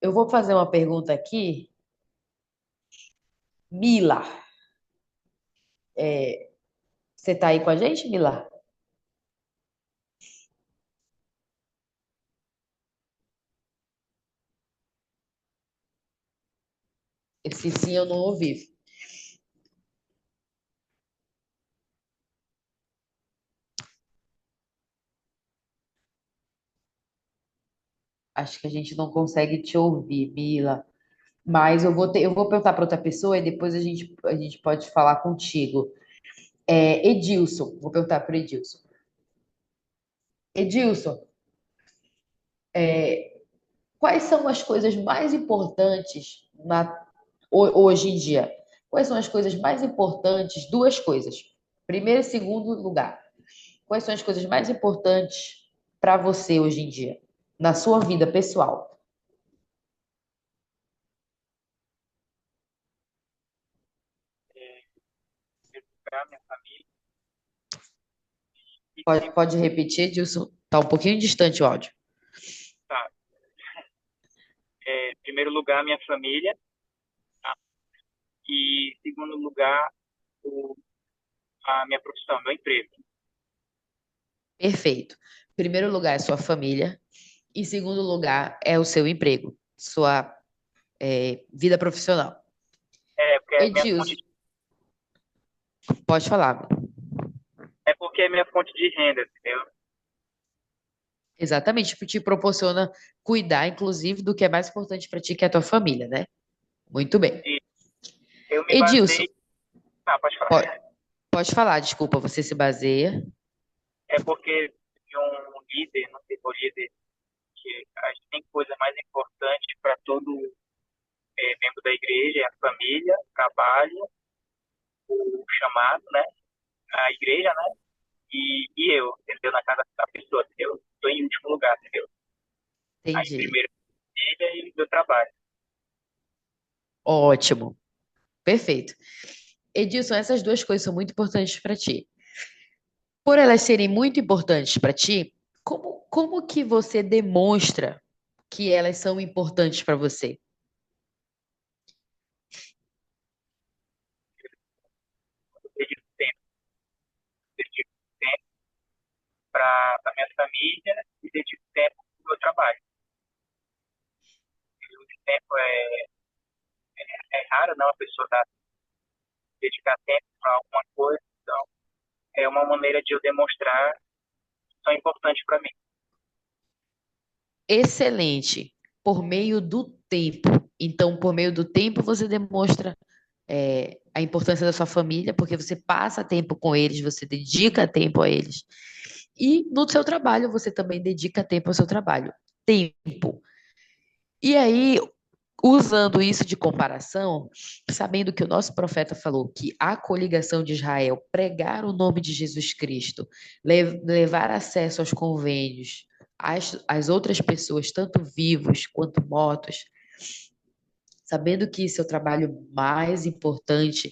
eu vou fazer uma pergunta aqui. Mila, você está aí com a gente, Mila? Esse sim eu não ouvi. Acho que a gente não consegue te ouvir, Mila. Mas eu vou perguntar para outra pessoa e depois a gente pode falar contigo. Edilson, vou perguntar para o Edilson. Edilson, quais são as coisas mais importantes hoje em dia? Quais são as coisas mais importantes? Duas coisas. Primeiro e segundo lugar. Quais são as coisas mais importantes para você hoje em dia, na sua vida pessoal? Para minha família. Pode repetir, Edilson? Está um pouquinho distante o áudio. Tá. Em primeiro lugar, minha família. Tá? E, em segundo lugar, a minha profissão, meu emprego. Perfeito. Primeiro lugar é sua família. Em segundo lugar é o seu emprego, sua vida profissional. Porque é minha Edilson, fonte, pode falar. porque é minha fonte de renda, entendeu? Exatamente, te proporciona cuidar, inclusive, do que é mais importante para ti, que é a tua família, né? Muito bem. E eu me Edilson, baseei. Não, pode falar. pode falar, desculpa, você se baseia. Porque de um líder, não sei qual líder, que a gente tem coisa mais importante para todo membro da igreja, é a família, o trabalho, o chamado, né? A igreja, né? E eu, entendeu? Na casa da pessoa, entendeu? Estou em último lugar, entendeu? Aí Entendi. primeiro a família e o meu trabalho. Ótimo. Perfeito. Edilson, essas duas coisas são muito importantes para ti. Por elas serem muito importantes para ti, como que você demonstra que elas são importantes para você? Eu dedico tempo para a minha família e dedico tempo para o meu trabalho. O tempo é raro, não, a pessoa dedicar tempo para alguma coisa, então é uma maneira de eu demonstrar que são importantes para mim. Excelente. Por meio do tempo. Então, por meio do tempo, você demonstra a importância da sua família, porque você passa tempo com eles, você dedica tempo a eles. E no seu trabalho, você também dedica tempo ao seu trabalho. Tempo. E aí, usando isso de comparação, sabendo que o nosso profeta falou que a coligação de Israel, pregar o nome de Jesus Cristo, levar acesso aos convênios, as outras pessoas, tanto vivos quanto mortos, sabendo que esse é o trabalho mais importante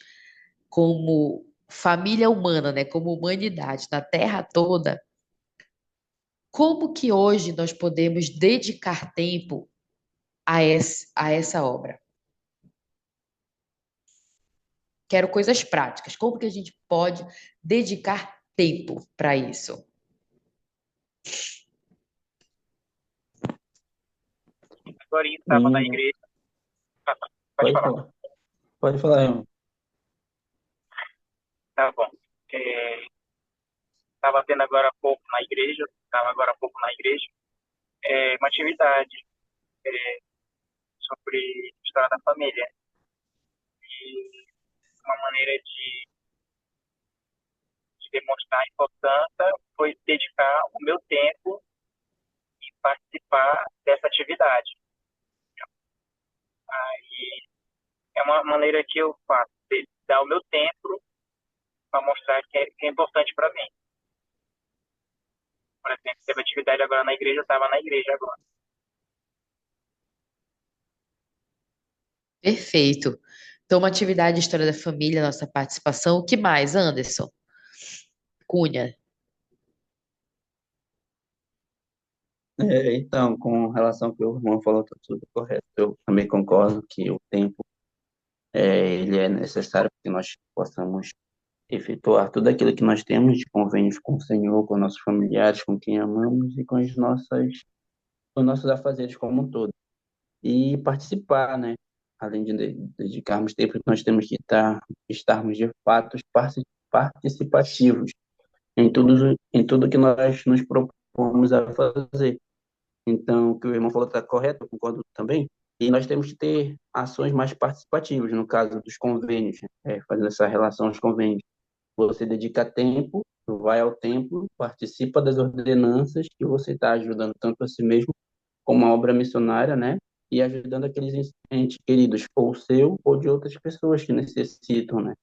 como família humana, né? Como humanidade na Terra toda, como que hoje nós podemos dedicar tempo a essa obra? Quero coisas práticas. Como que a gente pode dedicar tempo para isso? Agora estava na Hum, igreja. Pode pode falar. falar. Pode falar, irmão. Tá bom. Estava tendo agora há pouco na igreja, uma atividade sobre história da família. E uma maneira de demonstrar a importância foi dedicar o meu tempo e participar dessa atividade. Aí é uma maneira que eu faço, de dar o meu tempo para mostrar que é importante para mim. Por exemplo, teve atividade agora na igreja, eu estava na igreja agora. Perfeito. Então, uma atividade de história da família, nossa participação. O que mais, Anderson? Cunha. Então, com relação ao que o irmão falou, tá tudo correto. Eu também concordo que o tempo ele é necessário para que nós possamos efetuar tudo aquilo que nós temos de convênios com o Senhor, com nossos familiares, com quem amamos e com os nossos afazeres como um todo. E participar, né? Além de dedicarmos tempo, nós temos que estarmos de fato participativos em tudo que nós nos propomos a fazer. Então, o que o irmão falou está correto, eu concordo também. E nós temos que ter ações mais participativas, no caso dos convênios, fazendo essa relação aos convênios. Você dedica tempo, vai ao templo, participa das ordenanças, que você está ajudando tanto a si mesmo como a obra missionária, né? E ajudando aqueles entes queridos, ou seu ou de outras pessoas que necessitam, né?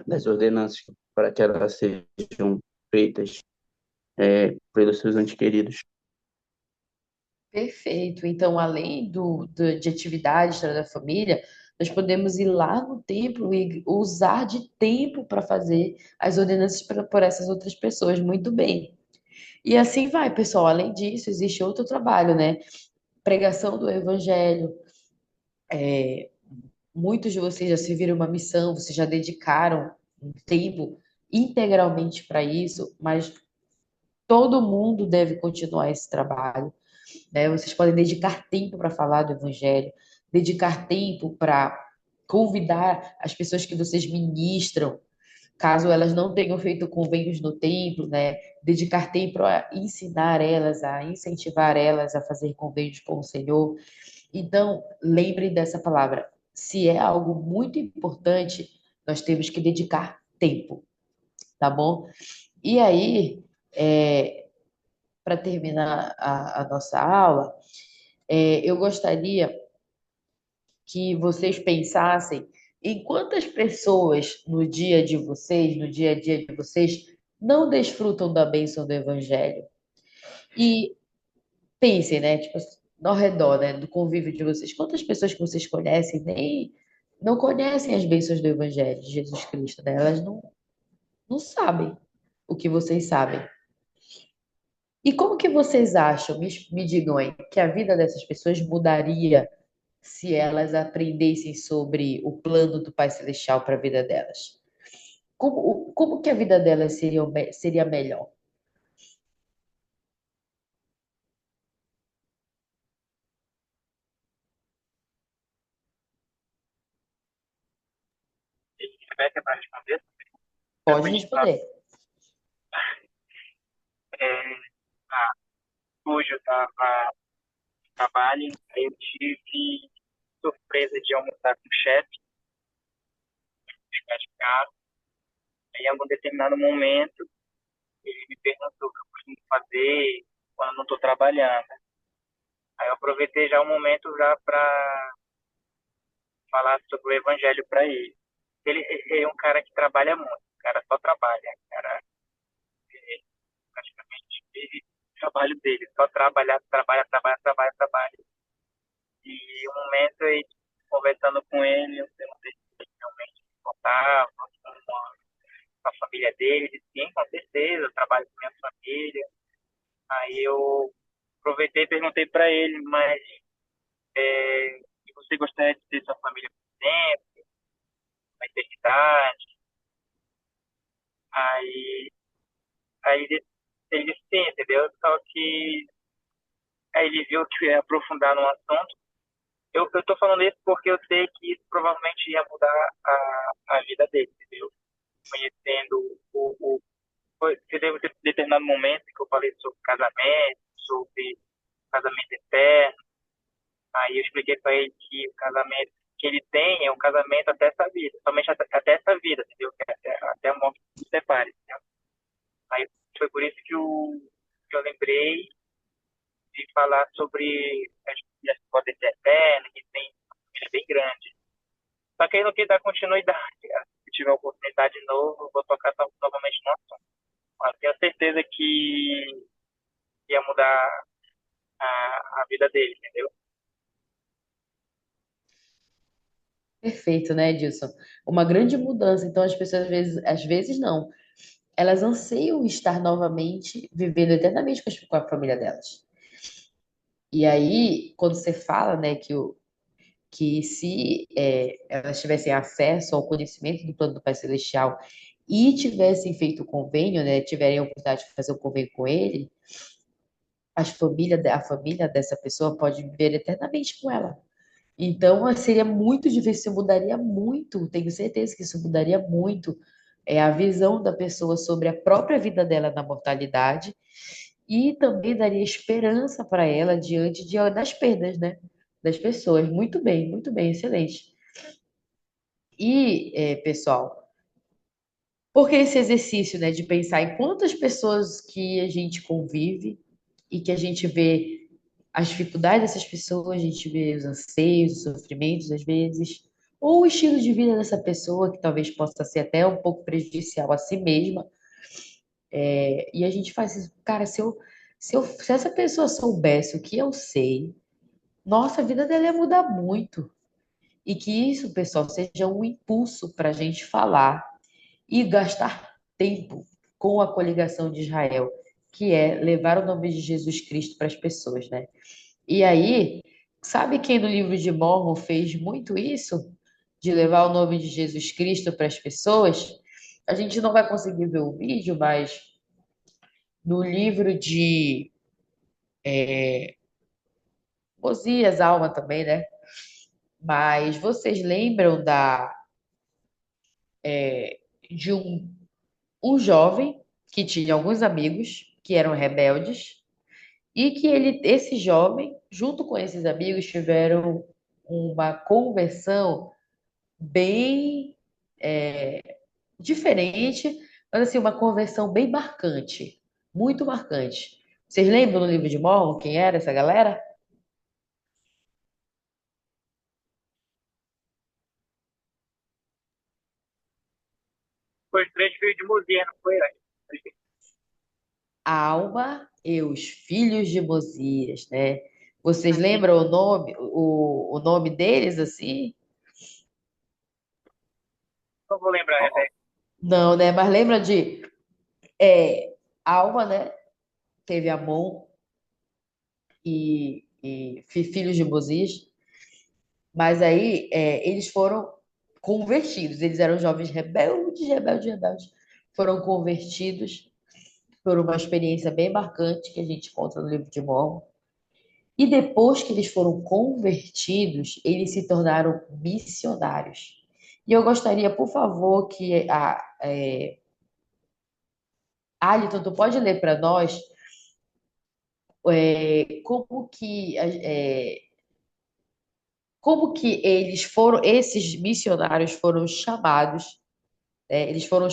Das ordenanças para que elas sejam feitas pelos seus entes queridos. Perfeito. Então, além de atividade, história da família, nós podemos ir lá no templo e usar de tempo para fazer as ordenanças por essas outras pessoas. Muito bem. E assim vai, pessoal. Além disso, existe outro trabalho, né? Pregação do evangelho. Muitos de vocês já serviram uma missão, vocês já dedicaram um tempo integralmente para isso, mas todo mundo deve continuar esse trabalho, né? Vocês podem dedicar tempo para falar do evangelho, dedicar tempo para convidar as pessoas que vocês ministram, caso elas não tenham feito convênios no templo, né? Dedicar tempo a ensinar elas, a incentivar elas a fazer convênios com o Senhor. Então, lembre dessa palavra. Se é algo muito importante, nós temos que dedicar tempo, tá bom? E aí, para terminar a nossa aula, eu gostaria que vocês pensassem em quantas pessoas no dia de vocês, no dia a dia de vocês, não desfrutam da bênção do Evangelho. E pensem, né? Tipo, ao redor, né, do convívio de vocês, quantas pessoas que vocês conhecem nem não conhecem as bênçãos do Evangelho de Jesus Cristo, né? Elas não sabem o que vocês sabem. E como que vocês acham, me digam aí, que a vida dessas pessoas mudaria se elas aprendessem sobre o plano do Pai Celestial para a vida delas? Como que a vida delas seria melhor? Rebeca, para responder, Pode responder. hoje eu estava no trabalho, aí eu tive surpresa de almoçar com o chefe, ficar de casa. Aí, em algum determinado momento, ele me perguntou o que eu costumo fazer quando não estou trabalhando. Aí eu aproveitei já o momento já para falar sobre o evangelho para ele. Ele é um cara que trabalha muito, o cara só trabalha, o cara praticamente vive trabalho dele, só trabalhar, trabalhar, trabalhar, trabalhar, trabalhar. E um momento aí, conversando com ele, eu perguntei se ele realmente contava com a família dele. Ele disse, sim, com certeza, eu trabalho com minha família. Aí eu aproveitei e perguntei para ele, mas você gostaria de ter sua família por sempre, uma eternidade? Aí, aí ele disse sim, entendeu? Só que aí ele viu que eu ia aprofundar no assunto. Eu tô falando isso porque eu sei que isso provavelmente ia mudar a vida dele, entendeu? Conhecendo teve um determinado momento que eu falei sobre casamento, sobre casamento eterno. Aí eu expliquei para ele que o casamento que ele tem é um casamento até essa vida, somente até essa vida, entendeu? Que é até a morte que nos separe, entendeu? Aí foi por isso que eu lembrei de falar sobre as famílias que podem ser eternas, que tem uma família bem grande. Só que aí não quis dar continuidade. Se tiver oportunidade de novo, eu vou tocar novamente no assunto. Mas tenho certeza que ia mudar a vida dele, entendeu? Perfeito, né, Edilson? Uma grande mudança. Então, as pessoas, às vezes não. Elas anseiam estar novamente vivendo eternamente com a família delas. E aí, quando você fala, né, que se elas tivessem acesso ao conhecimento do plano do Pai Celestial e tivessem feito o convênio, né, tiverem a oportunidade de fazer o convênio com ele, a família dessa pessoa pode viver eternamente com ela. Então, seria muito difícil, mudaria muito, tenho certeza que isso mudaria muito a visão da pessoa sobre a própria vida dela na mortalidade e também daria esperança para ela diante das perdas, né? Das pessoas. Muito bem, excelente. E, pessoal, porque esse exercício, né, de pensar em quantas pessoas que a gente convive e que a gente vê as dificuldades dessas pessoas, a gente vê os anseios, os sofrimentos, às vezes, ou o estilo de vida dessa pessoa, que talvez possa ser até um pouco prejudicial a si mesma. E a gente faz isso, cara, se essa pessoa soubesse o que eu sei, nossa, a vida dela ia mudar muito. E que isso, pessoal, seja um impulso para a gente falar e gastar tempo com a coligação de Israel, que é levar o nome de Jesus Cristo para as pessoas, né? E aí, sabe quem no livro de Mórmon fez muito isso? De levar o nome de Jesus Cristo para as pessoas? A gente não vai conseguir ver o vídeo, mas no livro de Osias, Alma também, né? Mas vocês lembram de um jovem que tinha alguns amigos que eram rebeldes e que esse jovem, junto com esses amigos, tiveram uma conversão bem diferente, mas assim, uma conversão bem marcante, muito marcante. Vocês lembram no livro de Mórmon quem era essa galera? Foi os três filhos de Moisés, não foi? A Alma e os filhos de Mosias, né? Vocês lembram o nome deles assim? Não vou lembrar, Rebeca. Não, né? Mas lembra de é, Alma, né? Teve Amon e filhos de Mosias. Mas aí eles foram convertidos. Eles eram jovens rebeldes, rebeldes, rebeldes. Foram convertidos por uma experiência bem marcante que a gente encontra no livro de Mórmon. E depois que eles foram convertidos, eles se tornaram missionários. E eu gostaria, por favor, que Aliton, tu pode ler para nós como que como que esses missionários foram chamados, eles foram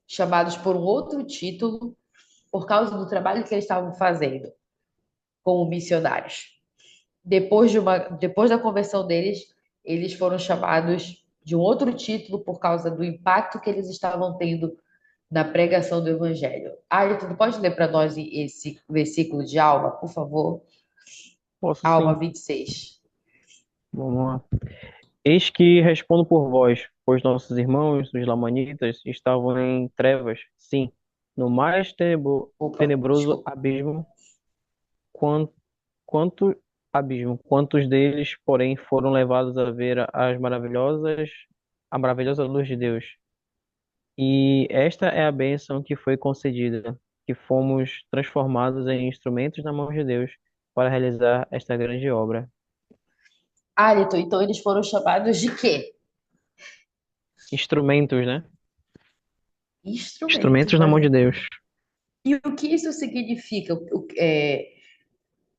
chamados por um outro título por causa do trabalho que eles estavam fazendo como missionários. Depois da conversão deles, eles foram chamados de um outro título por causa do impacto que eles estavam tendo na pregação do Evangelho. Tu pode ler para nós esse versículo de Alma, por favor? Posso Alma sim. 26. Vamos lá. Eis que respondo por vós, pois nossos irmãos, os lamanitas, estavam em trevas, sim, no mais Opa, tenebroso desculpa. abismo, quan- quantos deles, porém, foram levados a ver a maravilhosa luz de Deus. E esta é a bênção que foi concedida, que fomos transformados em instrumentos na mão de Deus para realizar esta grande obra. Então eles foram chamados de quê? Instrumentos, né? Instrumentos, Instrumentos na mão mas de Deus. e o que isso significa?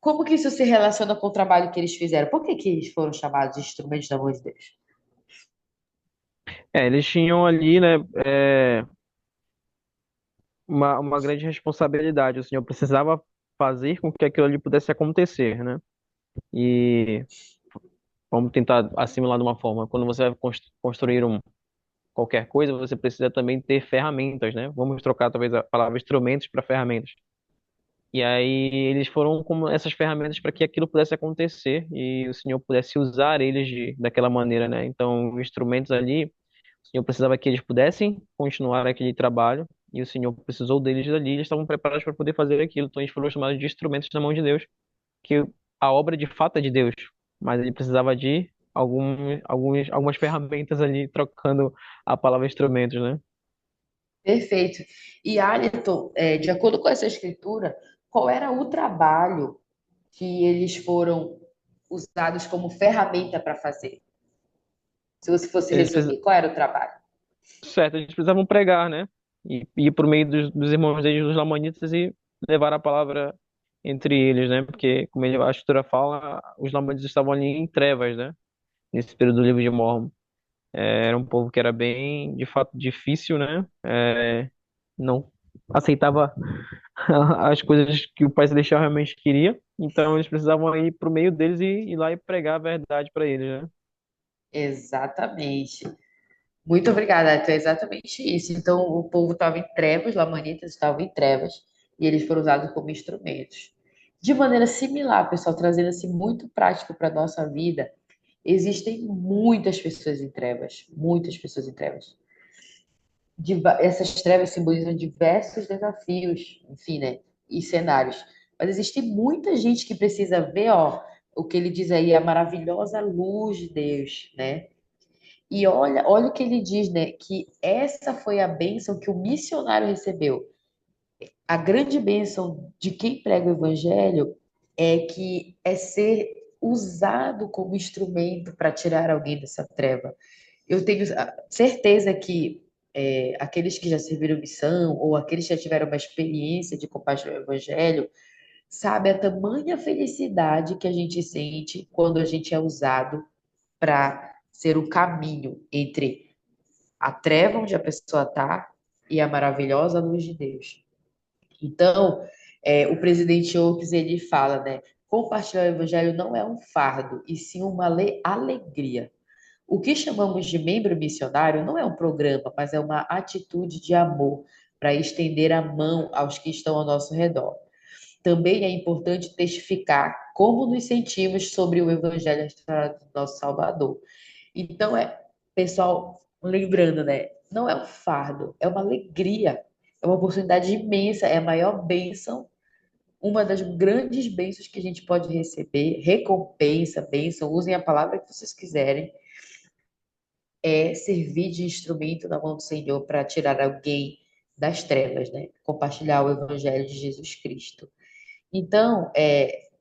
Como que isso se relaciona com o trabalho que eles fizeram? Por que que eles foram chamados de instrumentos da mão de Deus? Eles tinham ali, né, uma grande responsabilidade. O Senhor precisava fazer com que aquilo ali pudesse acontecer, né? E vamos tentar assimilar de uma forma. Quando você vai construir qualquer coisa, você precisa também ter ferramentas, né? Vamos trocar talvez a palavra instrumentos para ferramentas. E aí eles foram como essas ferramentas para que aquilo pudesse acontecer e o Senhor pudesse usar eles daquela maneira, né? Então, os instrumentos ali, o Senhor precisava que eles pudessem continuar aquele trabalho e o Senhor precisou deles ali, eles estavam preparados para poder fazer aquilo. Então, eles foram chamados de instrumentos na mão de Deus, que a obra de fato é de Deus, mas ele precisava de algumas ferramentas ali, trocando a palavra instrumentos, né? Perfeito. E Aliton, de acordo com essa escritura, qual era o trabalho que eles foram usados como ferramenta para fazer? Se você fosse Eles precis- resumir, qual era o trabalho? Certo, eles precisavam pregar, né? E ir por meio dos irmãos deles, dos lamanitas, e levar a palavra entre eles, né? Porque, como a escritura fala, os lamanitas estavam ali em trevas, né? Nesse período do livro de Mórmon. Era um povo que era bem, de fato, difícil, né? Não aceitava as coisas que o Pai Celestial realmente queria. Então, eles precisavam ir pro meio deles e ir lá e pregar a verdade para eles, né? Exatamente. Muito obrigada, Aliton. É exatamente isso. Então, o povo estava em trevas, os lamanitas estavam em trevas, e eles foram usados como instrumentos. De maneira similar, pessoal, trazendo assim muito prático para a nossa vida, existem muitas pessoas em trevas, muitas pessoas em trevas. Essas trevas simbolizam diversos desafios, enfim, né? E cenários. Mas existe muita gente que precisa ver, ó, o que ele diz aí, a maravilhosa luz de Deus, né? E olha o que ele diz, né? Que essa foi a bênção que o missionário recebeu. A grande bênção de quem prega o evangelho é que é ser usado como instrumento para tirar alguém dessa treva. Eu tenho certeza que aqueles que já serviram missão ou aqueles que já tiveram uma experiência de compartilhar o evangelho, sabe a tamanha felicidade que a gente sente quando a gente é usado para ser o caminho entre a treva onde a pessoa está e a maravilhosa luz de Deus. Então, o presidente Oaks, ele fala, né? Compartilhar o evangelho não é um fardo, e sim uma alegria. O que chamamos de membro missionário não é um programa, mas é uma atitude de amor para estender a mão aos que estão ao nosso redor. Também é importante testificar como nos sentimos sobre o evangelho do nosso Salvador. Então, pessoal, lembrando, né? Não é um fardo, é uma alegria, é uma oportunidade imensa, é a maior bênção, uma das grandes bênçãos que a gente pode receber, recompensa, bênção, usem a palavra que vocês quiserem, é servir de instrumento na mão do Senhor para tirar alguém das trevas, né? Compartilhar o evangelho de Jesus Cristo. Então,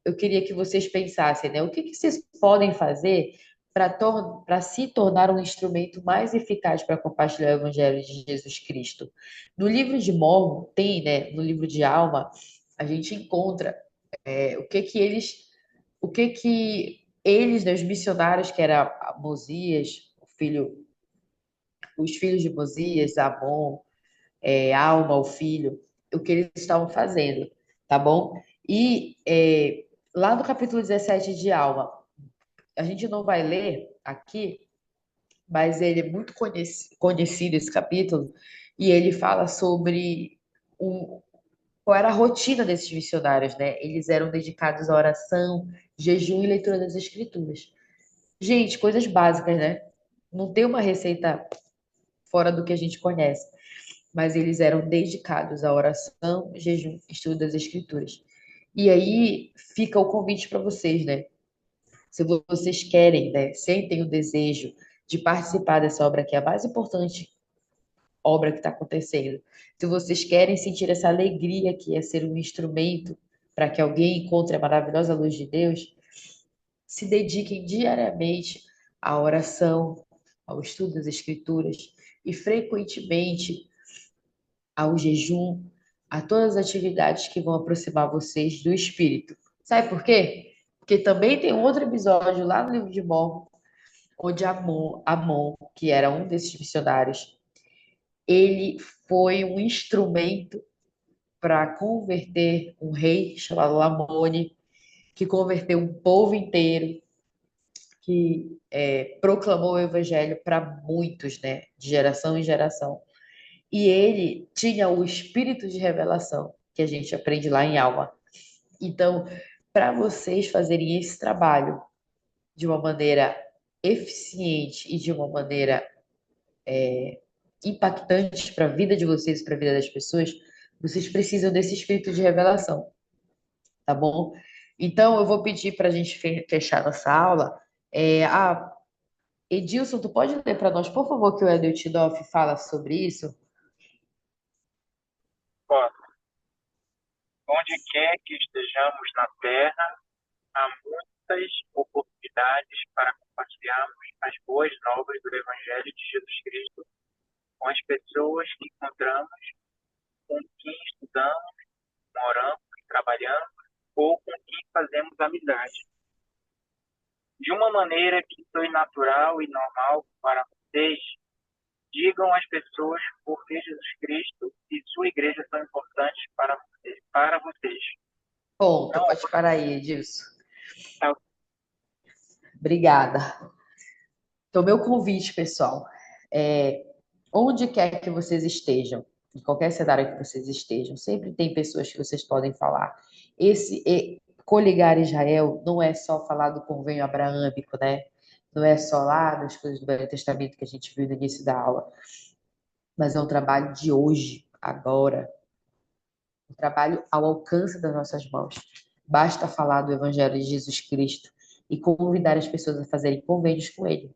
eu queria que vocês pensassem, né? O que vocês podem fazer para se tornar um instrumento mais eficaz para compartilhar o Evangelho de Jesus Cristo? No livro de Mórmon, tem, né? No livro de Alma, a gente encontra o que que eles, né, os missionários, que era Mosias, os filhos de Mosias, Amon, Alma, o filho, o que eles estavam fazendo, tá bom? E lá no capítulo 17 de Alma, a gente não vai ler aqui, mas ele é muito conhecido esse capítulo, e ele fala sobre qual era a rotina desses missionários, né? Eles eram dedicados à oração, jejum e leitura das escrituras. Gente, coisas básicas, né? Não tem uma receita fora do que a gente conhece, mas eles eram dedicados à oração, jejum, estudo das escrituras. E aí fica o convite para vocês, né? Se vocês querem, né, sentem o desejo de participar dessa obra que é a mais importante obra que está acontecendo. Se vocês querem sentir essa alegria que é ser um instrumento para que alguém encontre a maravilhosa luz de Deus, se dediquem diariamente à oração, ao estudo das Escrituras e frequentemente ao jejum, a todas as atividades que vão aproximar vocês do Espírito. Sabe por quê? Porque também tem um outro episódio lá no livro de Mórmon, onde Amon, que era um desses missionários, ele foi um instrumento para converter um rei chamado Lamone, que converteu um povo inteiro, que proclamou o evangelho para muitos, né, de geração em geração. E ele tinha o espírito de revelação, que a gente aprende lá em Alma. Então, para vocês fazerem esse trabalho de uma maneira eficiente e de uma maneira impactante para a vida de vocês e para a vida das pessoas, vocês precisam desse espírito de revelação, tá bom? Então, eu vou pedir para a gente fechar nossa aula. Edilson, tu pode ler para nós, por favor, que o Edel Tidoff fala sobre isso? Posso. Onde quer que estejamos na Terra, há muitas oportunidades para compartilharmos as boas novas do Evangelho de Jesus Cristo com as pessoas que encontramos, com quem estudamos, moramos, trabalhamos ou com quem fazemos amizade. De uma maneira que foi natural e normal para vocês, digam às pessoas por que Jesus Cristo e sua igreja são importantes para vocês. Ponto, pode parar aí, Edilson. Obrigada. Então, meu convite, pessoal, onde quer que vocês estejam, em qualquer cenário que vocês estejam, sempre tem pessoas que vocês podem falar. Coligar Israel não é só falar do convênio abraâmico, né? Não é só lá das coisas do Velho Testamento que a gente viu no início da aula, mas é um trabalho de hoje, agora, um trabalho ao alcance das nossas mãos. Basta falar do Evangelho de Jesus Cristo e convidar as pessoas a fazerem convênios com ele.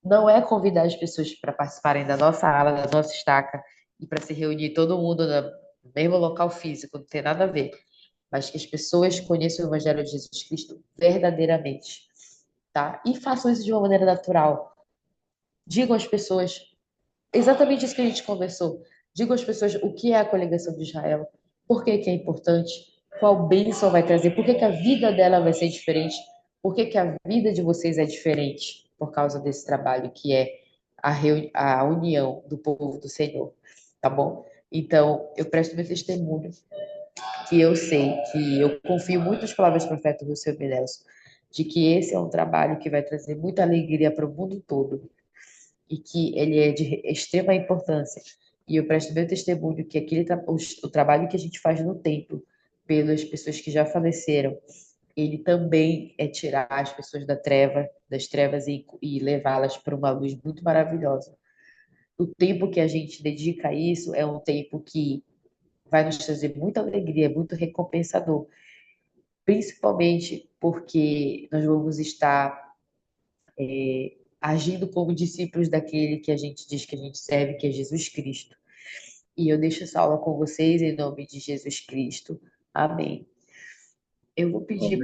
Não é convidar as pessoas para participarem da nossa ala, da nossa estaca, e para se reunir todo mundo no mesmo local físico, não tem nada a ver. Mas que as pessoas conheçam o Evangelho de Jesus Cristo verdadeiramente, tá? E façam isso de uma maneira natural. Digam às pessoas exatamente isso que a gente conversou. Digam às pessoas o que é a coligação de Israel, por que que é importante, qual bênção vai trazer, por que que a vida dela vai ser diferente, por que que a vida de vocês é diferente por causa desse trabalho que é a união do povo do Senhor, tá bom? Então, eu presto meu testemunho que eu sei, que eu confio muito nas palavras do profeta Rousseau Menelso, de que esse é um trabalho que vai trazer muita alegria para o mundo todo e que ele é de extrema importância. E eu presto meu testemunho que o trabalho que a gente faz no templo pelas pessoas que já faleceram, ele também é tirar as pessoas das trevas e levá-las para uma luz muito maravilhosa. O tempo que a gente dedica a isso é um tempo que vai nos trazer muita alegria, muito recompensador, principalmente porque nós vamos estar agindo como discípulos daquele que a gente diz que a gente serve, que é Jesus Cristo. E eu deixo essa aula com vocês em nome de Jesus Cristo. Amém. Eu vou pedir